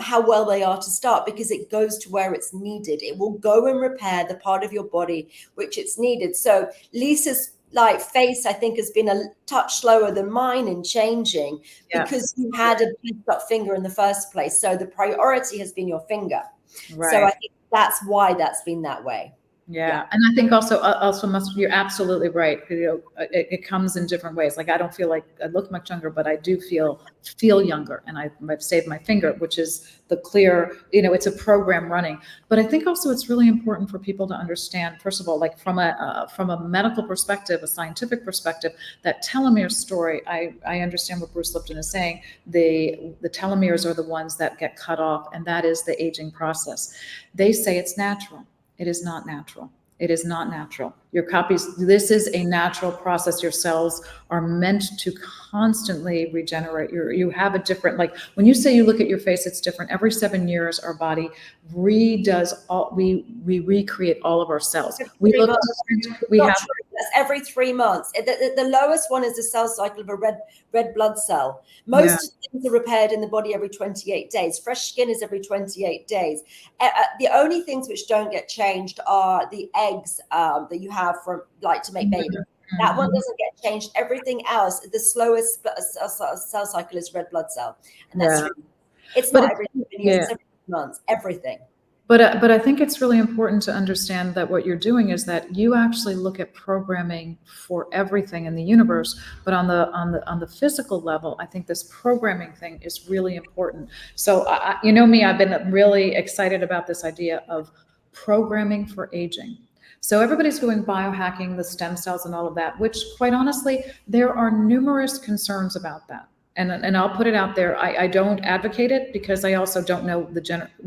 how well they are to start, because it goes to where it's needed. It will go and repair the part of your body which it's needed. So Lisa's face, I think, has been a touch slower than mine in changing, because you had a beefed up finger in the first place. So the priority has been your finger. Right. So I think that's why that's been that way. Yeah. And I think also you're absolutely right. It comes in different ways. Like, I don't feel like I look much younger, but I do feel younger. And I've saved my finger, which is the clear, it's a program running. But I think also it's really important for people to understand, first of all, like from a medical perspective, a scientific perspective, that telomere story, I understand what Bruce Lipton is saying. The telomeres are the ones that get cut off, and that is the aging process. They say it's natural. It is not natural. It is not natural. Your copies, this is a natural process. Your cells are meant to constantly regenerate. You have a different, like when you say you look at your face, it's different. Every 7 years, our body redoes all, we recreate all of our cells. We look different. We have That's every 3 months. The lowest one is the cell cycle of a red blood cell. Most things are repaired in the body every 28 days. Fresh skin is every 28 days. The only things which don't get changed are the eggs that you have to make babies. That one doesn't get changed. Everything else, the slowest cell cycle is red blood cell, and that's it's not every 7 years, it's every months. Everything. But I think it's really important to understand that what you're doing is that you actually look at programming for everything in the universe. But on the physical level, I think this programming thing is really important. So me, I've been really excited about this idea of programming for aging. So everybody's doing biohacking, the stem cells and all of that, which quite honestly, there are numerous concerns about that. And I'll put it out there. I don't advocate it, because I also don't know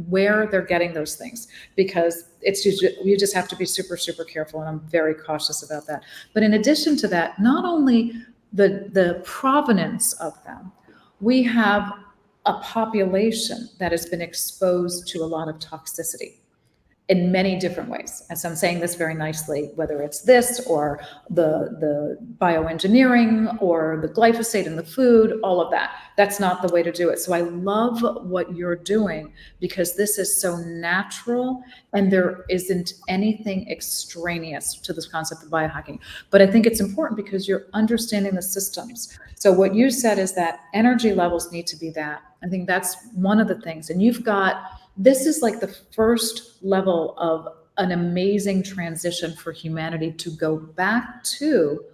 where they're getting those things, because you just have to be super, super careful. And I'm very cautious about that. But in addition to that, not only the provenance of them, we have a population that has been exposed to a lot of toxicity in many different ways. As I'm saying this very nicely, whether it's this or the bioengineering or the glyphosate in the food, all of that. That's not the way to do it. So I love what you're doing, because this is so natural and there isn't anything extraneous to this concept of biohacking. But I think it's important because you're understanding the systems. So what you said is that energy levels need to be that. I think that's one of the things. And this is like the first level of an amazing transition for humanity to go back to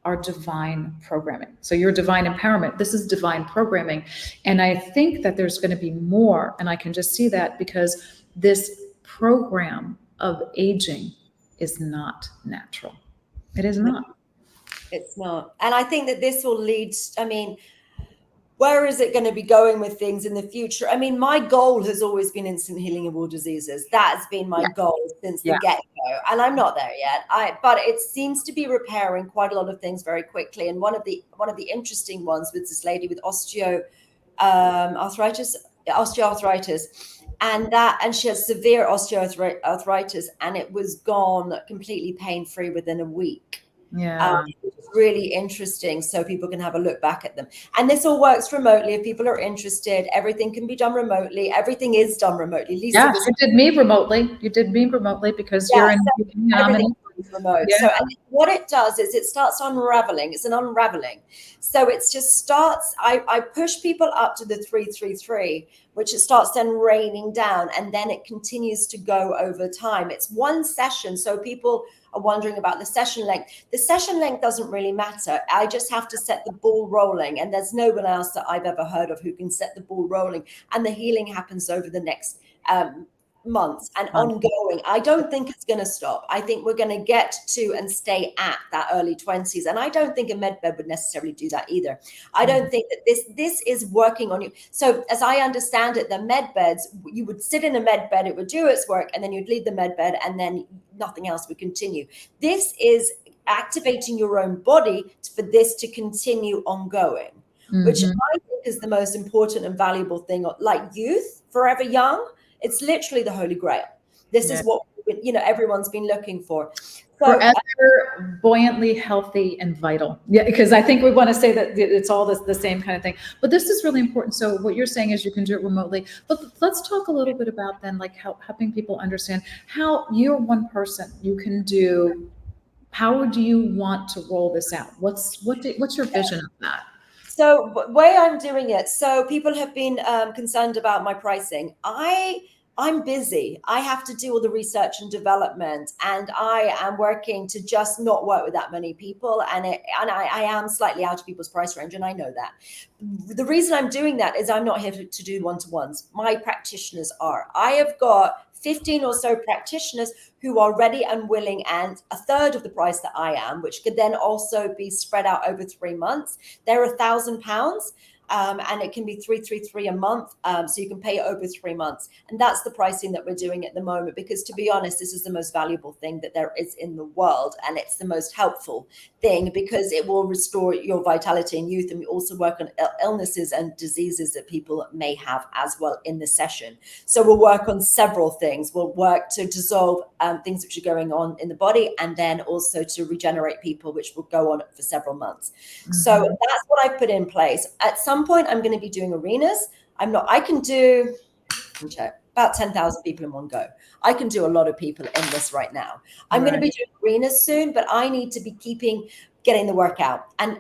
our divine programming. So your divine empowerment, this is divine programming. And I think that there's going to be more. And I can just see that because this program of aging is not natural. It is not. It's not. And I think that this will lead, where is it going to be going with things in the future? My goal has always been instant healing of all diseases. That has been my goal since the get-go. And I'm not there yet. But it seems to be repairing quite a lot of things very quickly. And one of the interesting ones with this lady with osteoarthritis, osteoarthritis, and she has severe osteoarthritis, and it was gone completely pain-free within a week. Yeah. It's really interesting, so people can have a look back at them. And this all works remotely. If people are interested, everything can be done remotely. Everything is done remotely. Lisa Yeah, was, you did me remotely. You did me remotely because yeah, you're in so UK and I'm in. everything is remote. Yeah. So and what it does is it starts unraveling. It's an unraveling. So it's just starts, I push people up to the 333, which it starts then raining down, and then it continues to go over time. It's one session. So people are wondering about the session length. The session length doesn't really matter. I just have to set the ball rolling, and there's no one else that I've ever heard of who can set the ball rolling. And the healing happens over the next months and ongoing. I don't think it's going to stop. I think we're going to get to and stay at that early 20s. And I don't think a med bed would necessarily do that either. I don't think that this is working on you. So as I understand it, the med beds, you would sit in a med bed, it would do its work, and then you'd leave the med bed, and then nothing else would continue. This is activating your own body for this to continue ongoing, which I think is the most important and valuable thing. Like youth, forever young, it's literally the holy grail. This is what, everyone's been looking for. So Forever buoyantly healthy and vital. Yeah, because I think we want to say that it's all the same kind of thing. But this is really important. So what you're saying is you can do it remotely. But let's talk a little bit about then, like helping people understand how you're one person. You can do. How do you want to roll this out? What's your vision of that? So the way I'm doing it, so people have been concerned about my pricing. I'm busy. I have to do all the research and development, and I am working to just not work with that many people. And I am slightly out of people's price range, and I know that. The reason I'm doing that is I'm not here to do one-to-ones. My practitioners are. I have got 15 or so practitioners who are ready and willing, and a third of the price that I am, which could then also be spread out over 3 months. They're £1,000. And it can be 333 a month, so you can pay it over 3 months, and that's the pricing that we're doing at the moment. Because to be honest, this is the most valuable thing that there is in the world, and it's the most helpful thing because it will restore your vitality and youth, and we also work on illnesses and diseases that people may have as well in the session. So we'll work on several things. We'll work to dissolve things which are going on in the body, and then also to regenerate people, which will go on for several months. So that's what I put in place. At some point I'm going to be doing arenas. I can do about 10,000 people in one go. I can do a lot of people in this right now. I'm going to be doing arenas soon, but I need to be getting the work out. And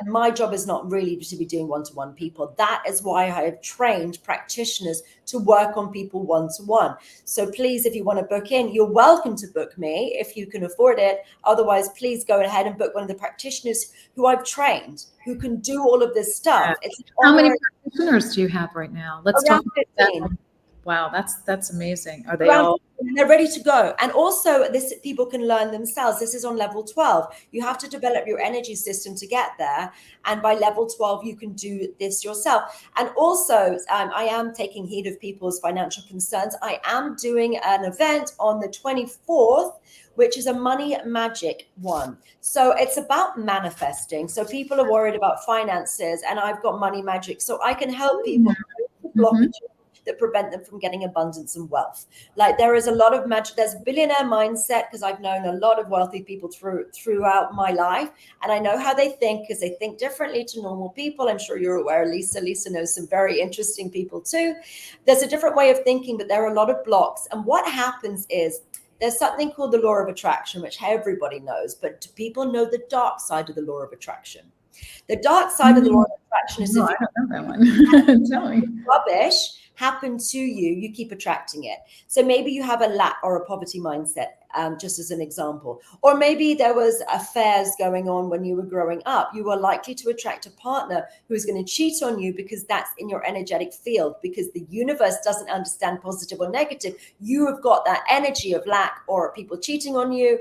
my job is not really to be doing one-to-one people. That is why I have trained practitioners to work on people one-to-one. So please, if you want to book in, you're welcome to book me if you can afford it. Otherwise, please go ahead and book one of the practitioners who I've trained, who can do all of this stuff. It's How many practitioners do you have right now? Let's talk around about 15. that. Wow, that's amazing. Are they all? They're ready to go. And also this, people can learn themselves. This is on level 12. You have to develop your energy system to get there. And by level 12, you can do this yourself. And also, I am taking heed of people's financial concerns. I am doing an event on the 24th, which is a money magic one. So it's about manifesting. So people are worried about finances, and I've got money magic. So I can help people blockages that prevent them from getting abundance and wealth. Like there is a lot of magic. There's billionaire mindset, because I've known a lot of wealthy people throughout my life, and I know how they think, because they think differently to normal people. I'm sure you're aware, Lisa. Lisa knows some very interesting people too. There's a different way of thinking, but there are a lot of blocks. And what happens is there's something called the law of attraction, which everybody knows, but do people know the dark side of the law of attraction? The dark side of the law of attraction is I if don't know that one. Tell me. rubbish happen to you, you keep attracting it. So maybe you have a lack or a poverty mindset, just as an example. Or maybe there was affairs going on when you were growing up. You are likely to attract a partner who is going to cheat on you, because that's in your energetic field, because the universe doesn't understand positive or negative. You have got that energy of lack or people cheating on you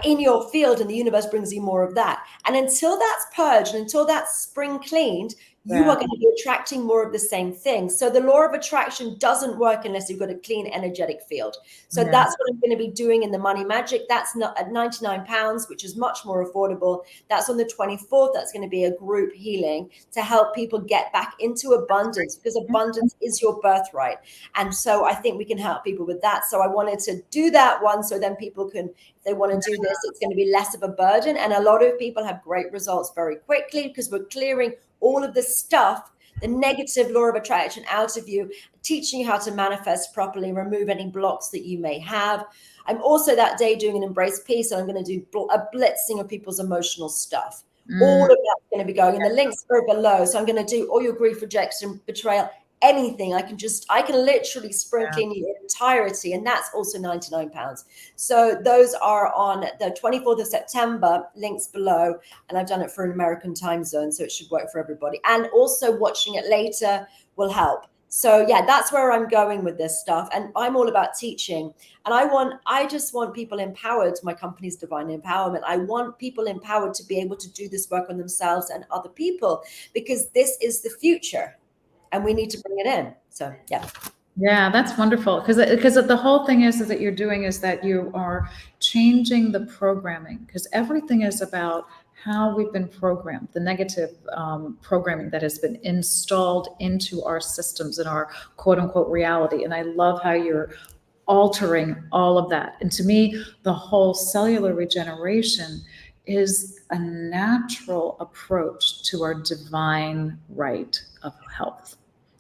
in your field, and the universe brings you more of that. And until that's purged, until that's spring cleaned, you are going to be attracting more of the same thing. So the law of attraction doesn't work unless you've got a clean energetic field. So that's what I'm going to be doing in the Money Magic. That's not at £99, which is much more affordable. That's on the 24th. That's going to be a group healing to help people get back into abundance, because abundance is your birthright. And so I think we can help people with that. So I wanted to do that one, so then people can, if they want to do this, it's going to be less of a burden. And a lot of people have great results very quickly, because we're clearing all of the stuff, the negative law of attraction out of you, teaching you how to manifest properly, remove any blocks that you may have. I'm also that day doing an Embrace Peace, and I'm going to do a blitzing of people's emotional stuff. All of that's going to be going, and the links are below. So I'm going to do all your grief, rejection, betrayal, anything. I can literally sprinkle in your entirety, and that's also £99. So those are on the 24th of September, links below, and I've done it for an American time zone, so it should work for everybody. And also watching it later will help. So yeah, that's where I'm going with this stuff. And I'm all about teaching. And I just want people empowered. My company's Divine Empowerment. I want people empowered to be able to do this work on themselves and other people, because this is the future and we need to bring it in. So yeah. Yeah, that's wonderful. Because the whole thing is that you're doing is that you are changing the programming, because everything is about how we've been programmed, the negative programming that has been installed into our systems and our quote unquote reality. And I love how you're altering all of that. And to me, the whole cellular regeneration is a natural approach to our divine right of health.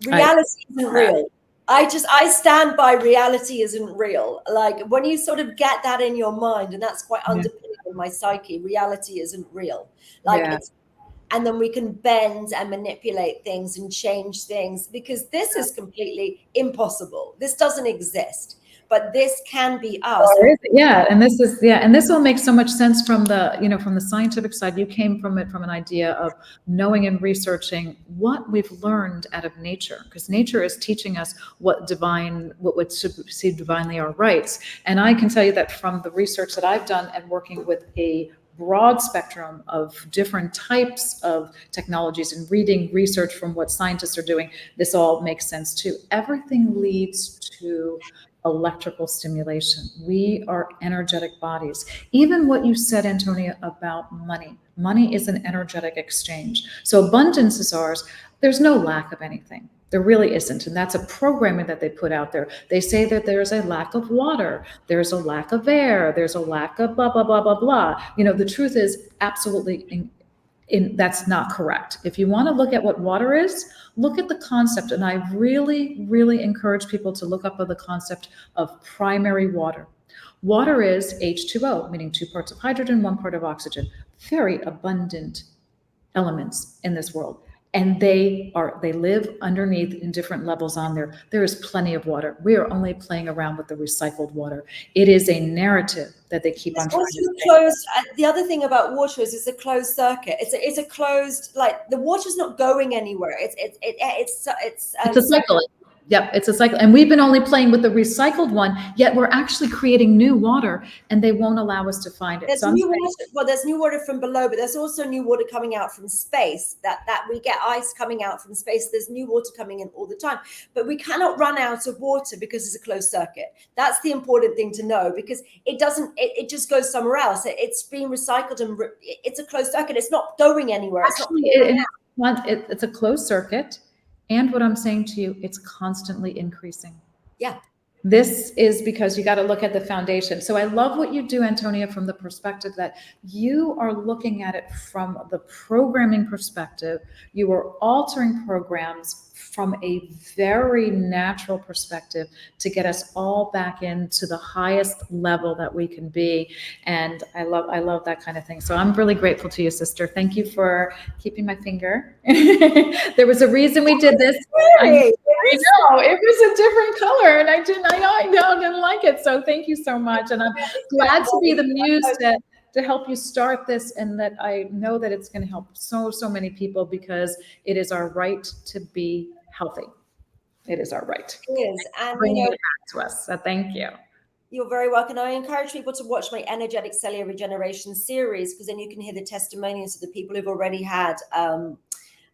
Reality isn't real. I stand by reality isn't real. Like when you sort of get that in your mind, and that's quite underpinning in my psyche, reality isn't real. And then we can bend and manipulate things and change things, because this is completely impossible. This doesn't exist. But this can be us. And this will make so much sense from the scientific side. You came from it from an idea of knowing and researching what we've learned out of nature, because nature is teaching us what would supersede divinely our rights. And I can tell you that from the research that I've done and working with a broad spectrum of different types of technologies and reading research from what scientists are doing, this all makes sense too. Everything leads to electrical stimulation. We are energetic bodies. Even what you said, Antonia, about money. Money is an energetic exchange. So abundance is ours. There's no lack of anything. There really isn't. And that's a programming that they put out there. They say that there's a lack of water, there's a lack of air, there's a lack of blah, blah, blah, blah, blah. The truth is absolutely that's not correct. If you want to look at what water is, look at the concept. And I really, really encourage people to look up the concept of primary water. Water is H2O, meaning 2 parts of hydrogen, 1 part of oxygen. Very abundant elements in this world. And they live underneath in different levels on there. There is plenty of water. We are only playing around with the recycled water. It is a narrative that they keep on trying to closed. The other thing about water is it's a closed circuit. It's a closed, like the water's not going anywhere. It's a cycle. Yep, it's a cycle. And we've been only playing with the recycled one, yet we're actually creating new water, and they won't allow us to find it. There's new water from below, but there's also new water coming out from space. That we get ice coming out from space. There's new water coming in all the time. But we cannot run out of water because it's a closed circuit. That's the important thing to know, because it doesn't, it just goes somewhere else. It's being recycled, and it's a closed circuit. It's not going anywhere. It's a closed circuit. And what I'm saying to you, it's constantly increasing. Yeah. This is because you got to look at the foundation. So I love what you do, Antonia, from the perspective that you are looking at it from the programming perspective. You are altering programs from a very natural perspective to get us all back into the highest level that we can be. And I love that kind of thing. So I'm really grateful to you, sister. Thank you for keeping my finger. There was a reason we did this. I know it was a different color, and I didn't like it. So thank you so much. And I'm glad to be the muse to help you start this, and that I know that it's going to help so many people, because it is our right to be healthy. It is our right. It is. And bringing it back to us. So thank you. You're very welcome. I encourage people to watch my energetic cellular regeneration series, because then you can hear the testimonials of the people who've already had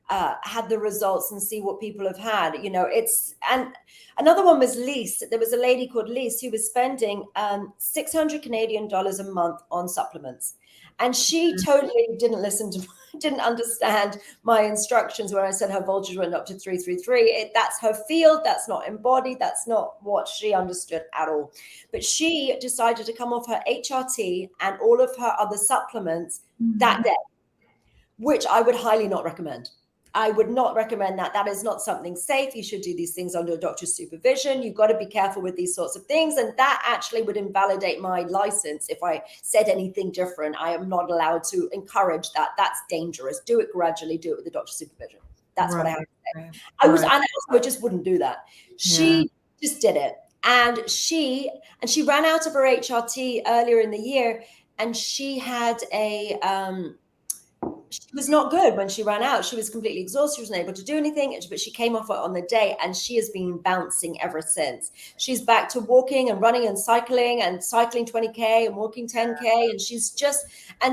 had the results and see what people have had. And another one was Lise. There was a lady called Lise who was spending 600 Canadian dollars a month on supplements. And she totally didn't understand my instructions when I said her voltage went up to 333. That's her field. That's not embodied. That's not what she understood at all. But she decided to come off her HRT and all of her other supplements that day, which I would highly not recommend. I would not recommend that. That is not something safe. You should do these things under a doctor's supervision. You've got to be careful with these sorts of things. And that actually would invalidate my license if I said anything different. I am not allowed to encourage that. That's dangerous. Do it gradually. Do it with the doctor's supervision. That's what I have to say. Right. And I just wouldn't do that. She just did it. And she ran out of her HRT earlier in the year, and she had she was not good when she ran out. She was completely exhausted. She wasn't able to do anything, but she came off it on the day, and she has been bouncing ever since. She's back to walking and running and cycling 20K and walking 10K. And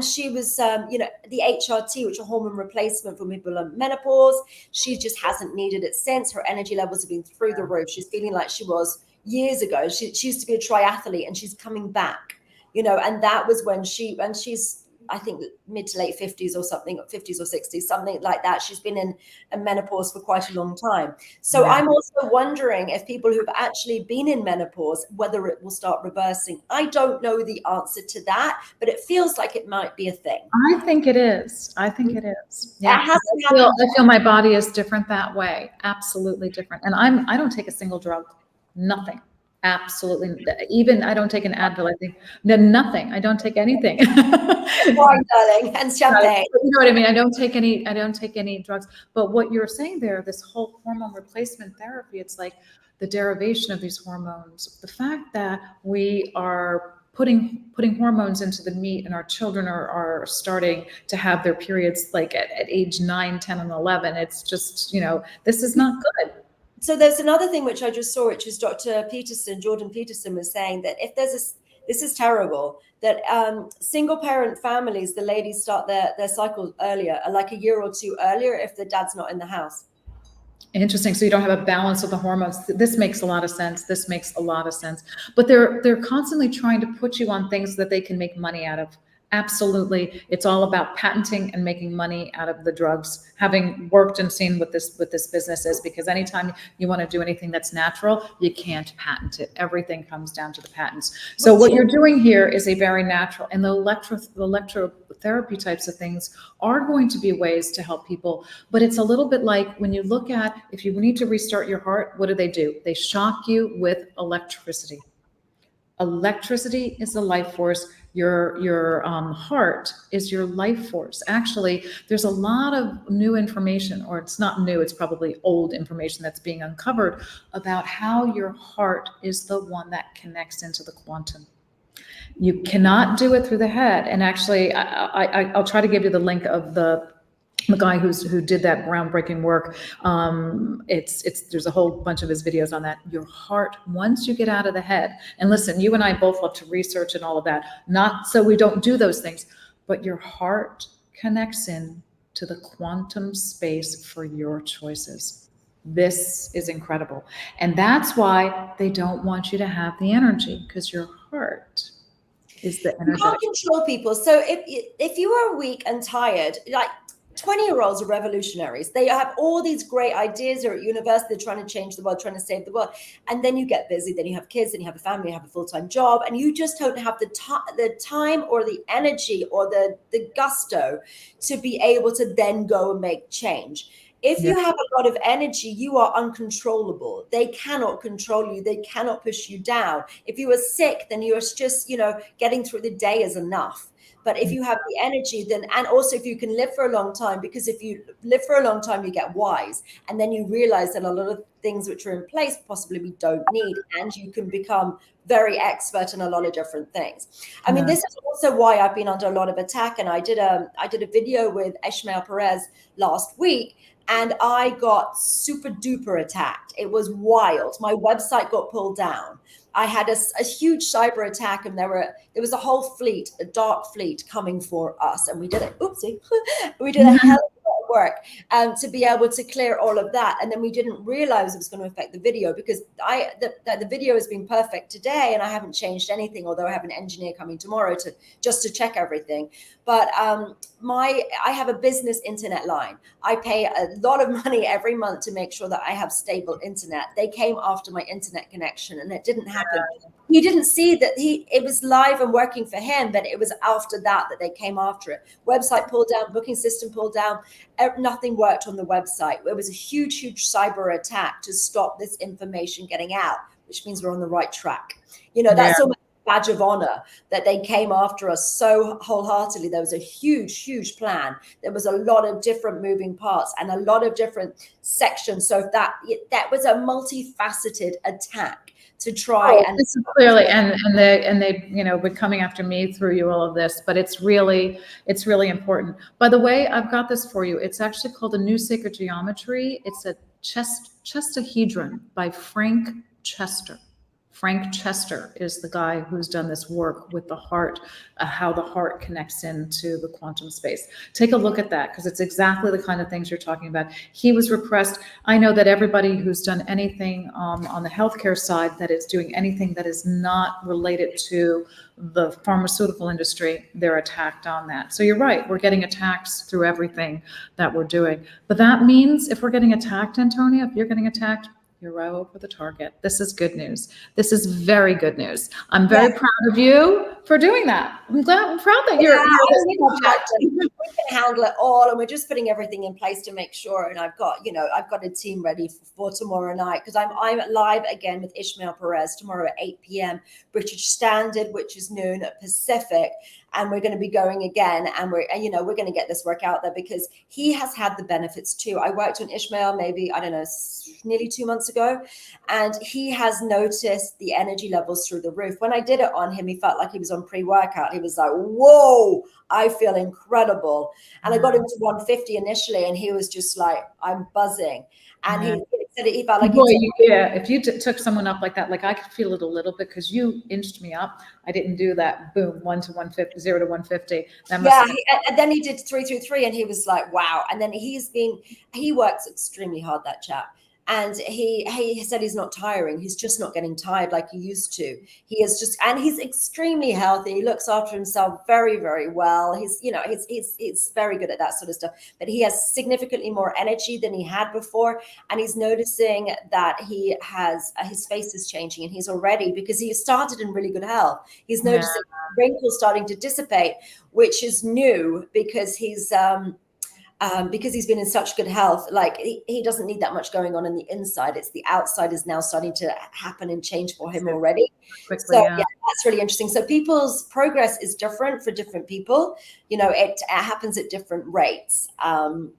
she was, the HRT, which is a hormone replacement for people on menopause. She just hasn't needed it since. Her energy levels have been through the roof. She's feeling like she was years ago. She used to be a triathlete, and she's coming back, and that was when she's, I think, mid to late 50s or something, 50s or 60s, something like that. She's been in a menopause for quite a long time. So I'm also wondering if people who've actually been in menopause, whether it will start reversing. I don't know the answer to that, but it feels like it might be a thing. I think it is. Yeah. I feel my body is different that way. Absolutely different. And I don't take a single drug, nothing. Absolutely. Even I don't take an Advil. I think nothing. I don't take anything. Wine, darling, and champagne. You know what I mean? I don't take any drugs. But what you're saying there, this whole hormone replacement therapy, it's like the derivation of these hormones. The fact that we are putting hormones into the meat, and our children are starting to have their periods like at age 9, 10, and 11. It's just, this is not good. So there's another thing which I just saw, which is Dr. Jordan Peterson was saying that if this is terrible, that single parent families, the ladies start their cycle earlier, like a year or two earlier, if the dad's not in the house. Interesting. So you don't have a balance of the hormones. This makes a lot of sense. But they're constantly trying to put you on things that they can make money out of. Absolutely. It's all about patenting and making money out of the drugs. Having worked and seen what this business is, because anytime you want to do anything that's natural, you can't patent it. Everything comes down to the patents. So what you're doing here is a very natural, and the electrotherapy types of things are going to be ways to help people. But it's a little bit like when you look at, if you need to restart your heart, what do? They shock you with electricity. Electricity is the life force. Your heart is your life force. Actually, there's a lot of new information, or it's not new, it's probably old information that's being uncovered about how your heart is the one that connects into the quantum. You cannot do it through the head. And actually, I'll try to give you the link of the guy who did that groundbreaking work. There's a whole bunch of his videos on that. Your heart, once you get out of the head, and listen, you and I both love to research and all of that, not so we don't do those things, but your heart connects in to the quantum space for your choices. This is incredible. And that's why they don't want you to have the energy, because your heart is the energy. You can't control people. So if you are weak and tired, like 20-year-olds are revolutionaries. They have all these great ideas. They're at university, they're trying to change the world, trying to save the world. And then you get busy, then you have kids, then you have a family, you have a full-time job, and you just don't have the time or the energy or the gusto to be able to then go and make change. If you have a lot of energy, you are uncontrollable. They cannot control you. They cannot push you down. If you are sick, then you're just, getting through the day is enough. But if you have the energy, then, and also if you can live for a long time, because if you live for a long time, you get wise. And then you realize that a lot of things which are in place, possibly we don't need. And you can become very expert in a lot of different things. I mean, this is also why I've been under a lot of attack. And I did a video with Ishmael Perez last week, and I got super duper attacked. It was wild. My website got pulled down. I had a huge cyber attack, and there was a whole fleet, a dark fleet coming for us. And we did it. Oopsie. We did a hell of a lot of work to be able to clear all of that. And then we didn't realize it was going to affect the video, because the video has been perfect today and I haven't changed anything, although I have an engineer coming tomorrow to check everything. But I have a business internet line. I pay a lot of money every month to make sure that I have stable internet. They came after my internet connection and it didn't happen. He didn't see that it was live and working for him, but it was after that they came after it. Website pulled down, booking system pulled down, nothing worked on the website. It was a huge cyber attack to stop this information getting out, which means we're on the right track. That's almost a badge of honor that they came after us so wholeheartedly. There was a huge plan. There was a lot of different moving parts and a lot of different sections. So that was a multifaceted attack to try this is clearly and they been coming after me through you, all of this, but it's really important. By the way, I've got this for you. It's actually called A New Sacred Geometry. It's a chestahedron by Frank Chester. Frank Chester is the guy who's done this work with the heart, how the heart connects into the quantum space. Take a look at that, because it's exactly the kind of things you're talking about. He was repressed. I know that everybody who's done anything on the healthcare side that is doing anything that is not related to the pharmaceutical industry, they're attacked on that. So you're right, we're getting attacks through everything that we're doing. But that means if we're getting attacked, Antonia, if you're getting attacked, you're right over the target. This is good news. This is very good news. I'm very proud of you for doing that. I'm proud that you're we can handle it all, and we're just putting everything in place to make sure. And I've got a team ready for tomorrow night, because I'm live again with Ishmael Perez tomorrow at 8 p.m. British Standard, which is noon at Pacific. And we're going to be going again, and we're going to get this work out there, because he has had the benefits too. I worked on Ishmael maybe, I don't know, nearly 2 months ago, and he has noticed the energy levels through the roof. When I did it on him, he felt like he was on pre-workout. He was like, whoa, I feel incredible. And I got him to 150 initially, and he was just like, I'm buzzing. And he said he felt like if you took someone up like that, like I could feel it a little bit, because you inched me up. I didn't do that. Boom, 1 to 150, 0 to 150. And then he did 3 through 3, and he was like, wow. And then he works extremely hard, that chap. And he said he's not tiring. He's just not getting tired like he used to. He is just, and he's extremely healthy. He looks after himself very, very well. He's very good at that sort of stuff. But he has significantly more energy than he had before. And he's noticing that he has, his face is changing, and he's already, because he started in really good health, he's noticing wrinkles starting to dissipate, which is new, because he's been in such good health. Like he doesn't need that much going on in the inside. It's the outside is now starting to happen and change for him already. So that's really interesting. So people's progress is different for different people. It happens at different rates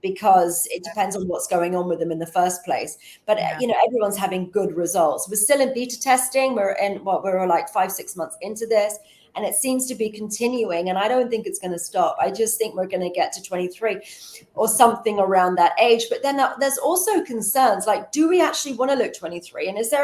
because it depends on what's going on with them in the first place. But everyone's having good results. We're still in beta testing. We're like 5-6 months into this, and it seems to be continuing, and I don't think it's going to stop. I just think we're going to get to 23 or something around that age. But then there's also concerns, like, do we actually want to look 23? And as you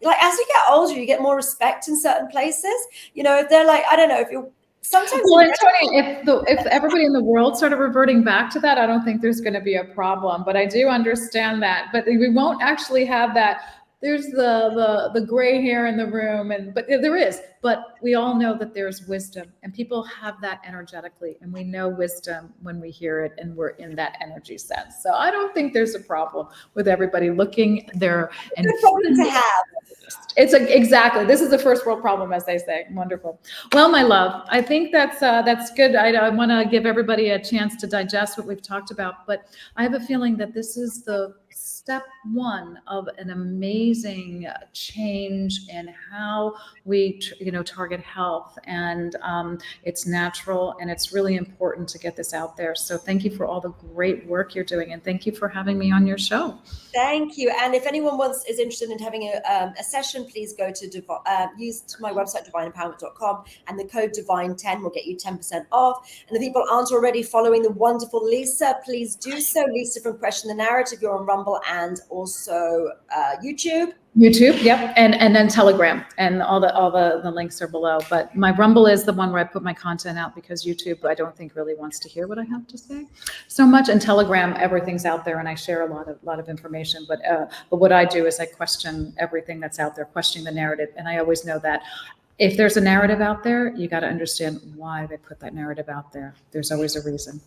get older, you get more respect in certain places. If they're like, I don't know, if you're sometimes. Well, Antonia, if everybody in the world started reverting back to that, I don't think there's going to be a problem. But I do understand that. But we won't actually have that. There's the gray hair in the room, but there is. But we all know that there's wisdom, and people have that energetically, and we know wisdom when we hear it, and we're in that energy sense. So I don't think there's a problem with everybody looking there. And it's a problem to have. Exactly. This is a first world problem, as they say. Wonderful. Well, my love, I think that's good. I want to give everybody a chance to digest what we've talked about, but I have a feeling that this is the step one of an amazing change in how we, target health, and it's natural, and it's really important to get this out there. So thank you for all the great work you're doing, and thank you for having me on your show. Thank you. And if anyone is interested in having a session, please go to use my website, divineempowerment.com, and the code Divine10 will get you 10% off. And if people aren't already following the wonderful Lisa, please do so. Lisa from Question the Narrative. You're on Rumble and also YouTube. YouTube, yep, and then Telegram, and all the links are below. But my Rumble is the one where I put my content out, because YouTube, I don't think, really wants to hear what I have to say so much. And Telegram, everything's out there, and I share a lot of information. But what I do is I question everything that's out there, questioning the narrative, and I always know that if there's a narrative out there, you got to understand why they put that narrative out there. There's always a reason.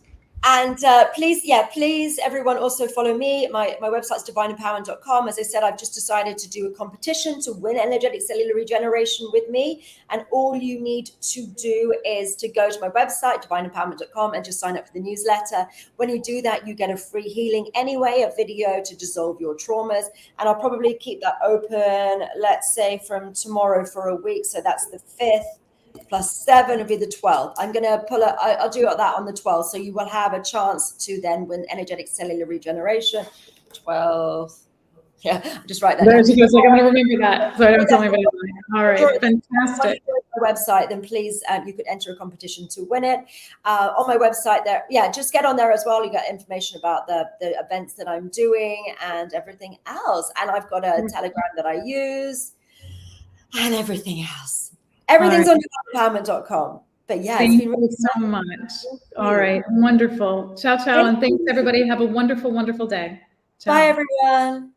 And please, everyone also follow me. My website's divineempowerment.com. As I said, I've just decided to do a competition to win energetic cellular regeneration with me. And all you need to do is to go to my website, divineempowerment.com, and just sign up for the newsletter. When you do that, you get a free healing anyway, a video to dissolve your traumas. And I'll probably keep that open, let's say, from tomorrow for a week. So that's the 5th. +7 will be the 12th. I'm going to I'll do that on the 12th. So you will have a chance to then win energetic cellular regeneration. 12th. Yeah, just write that down. Like, I'm going to remember that, so I don't tell anybody. All right, fantastic. My website, then please, you could enter a competition to win it. On my website there, just get on there as well. You got information about the events that I'm doing and everything else. And I've got a Telegram that I use and everything else. Everything's on empowerment.com. But yeah, thank you so much. All right, wonderful. Ciao, ciao, and thanks everybody. Have a wonderful, wonderful day. Ciao. Bye, everyone.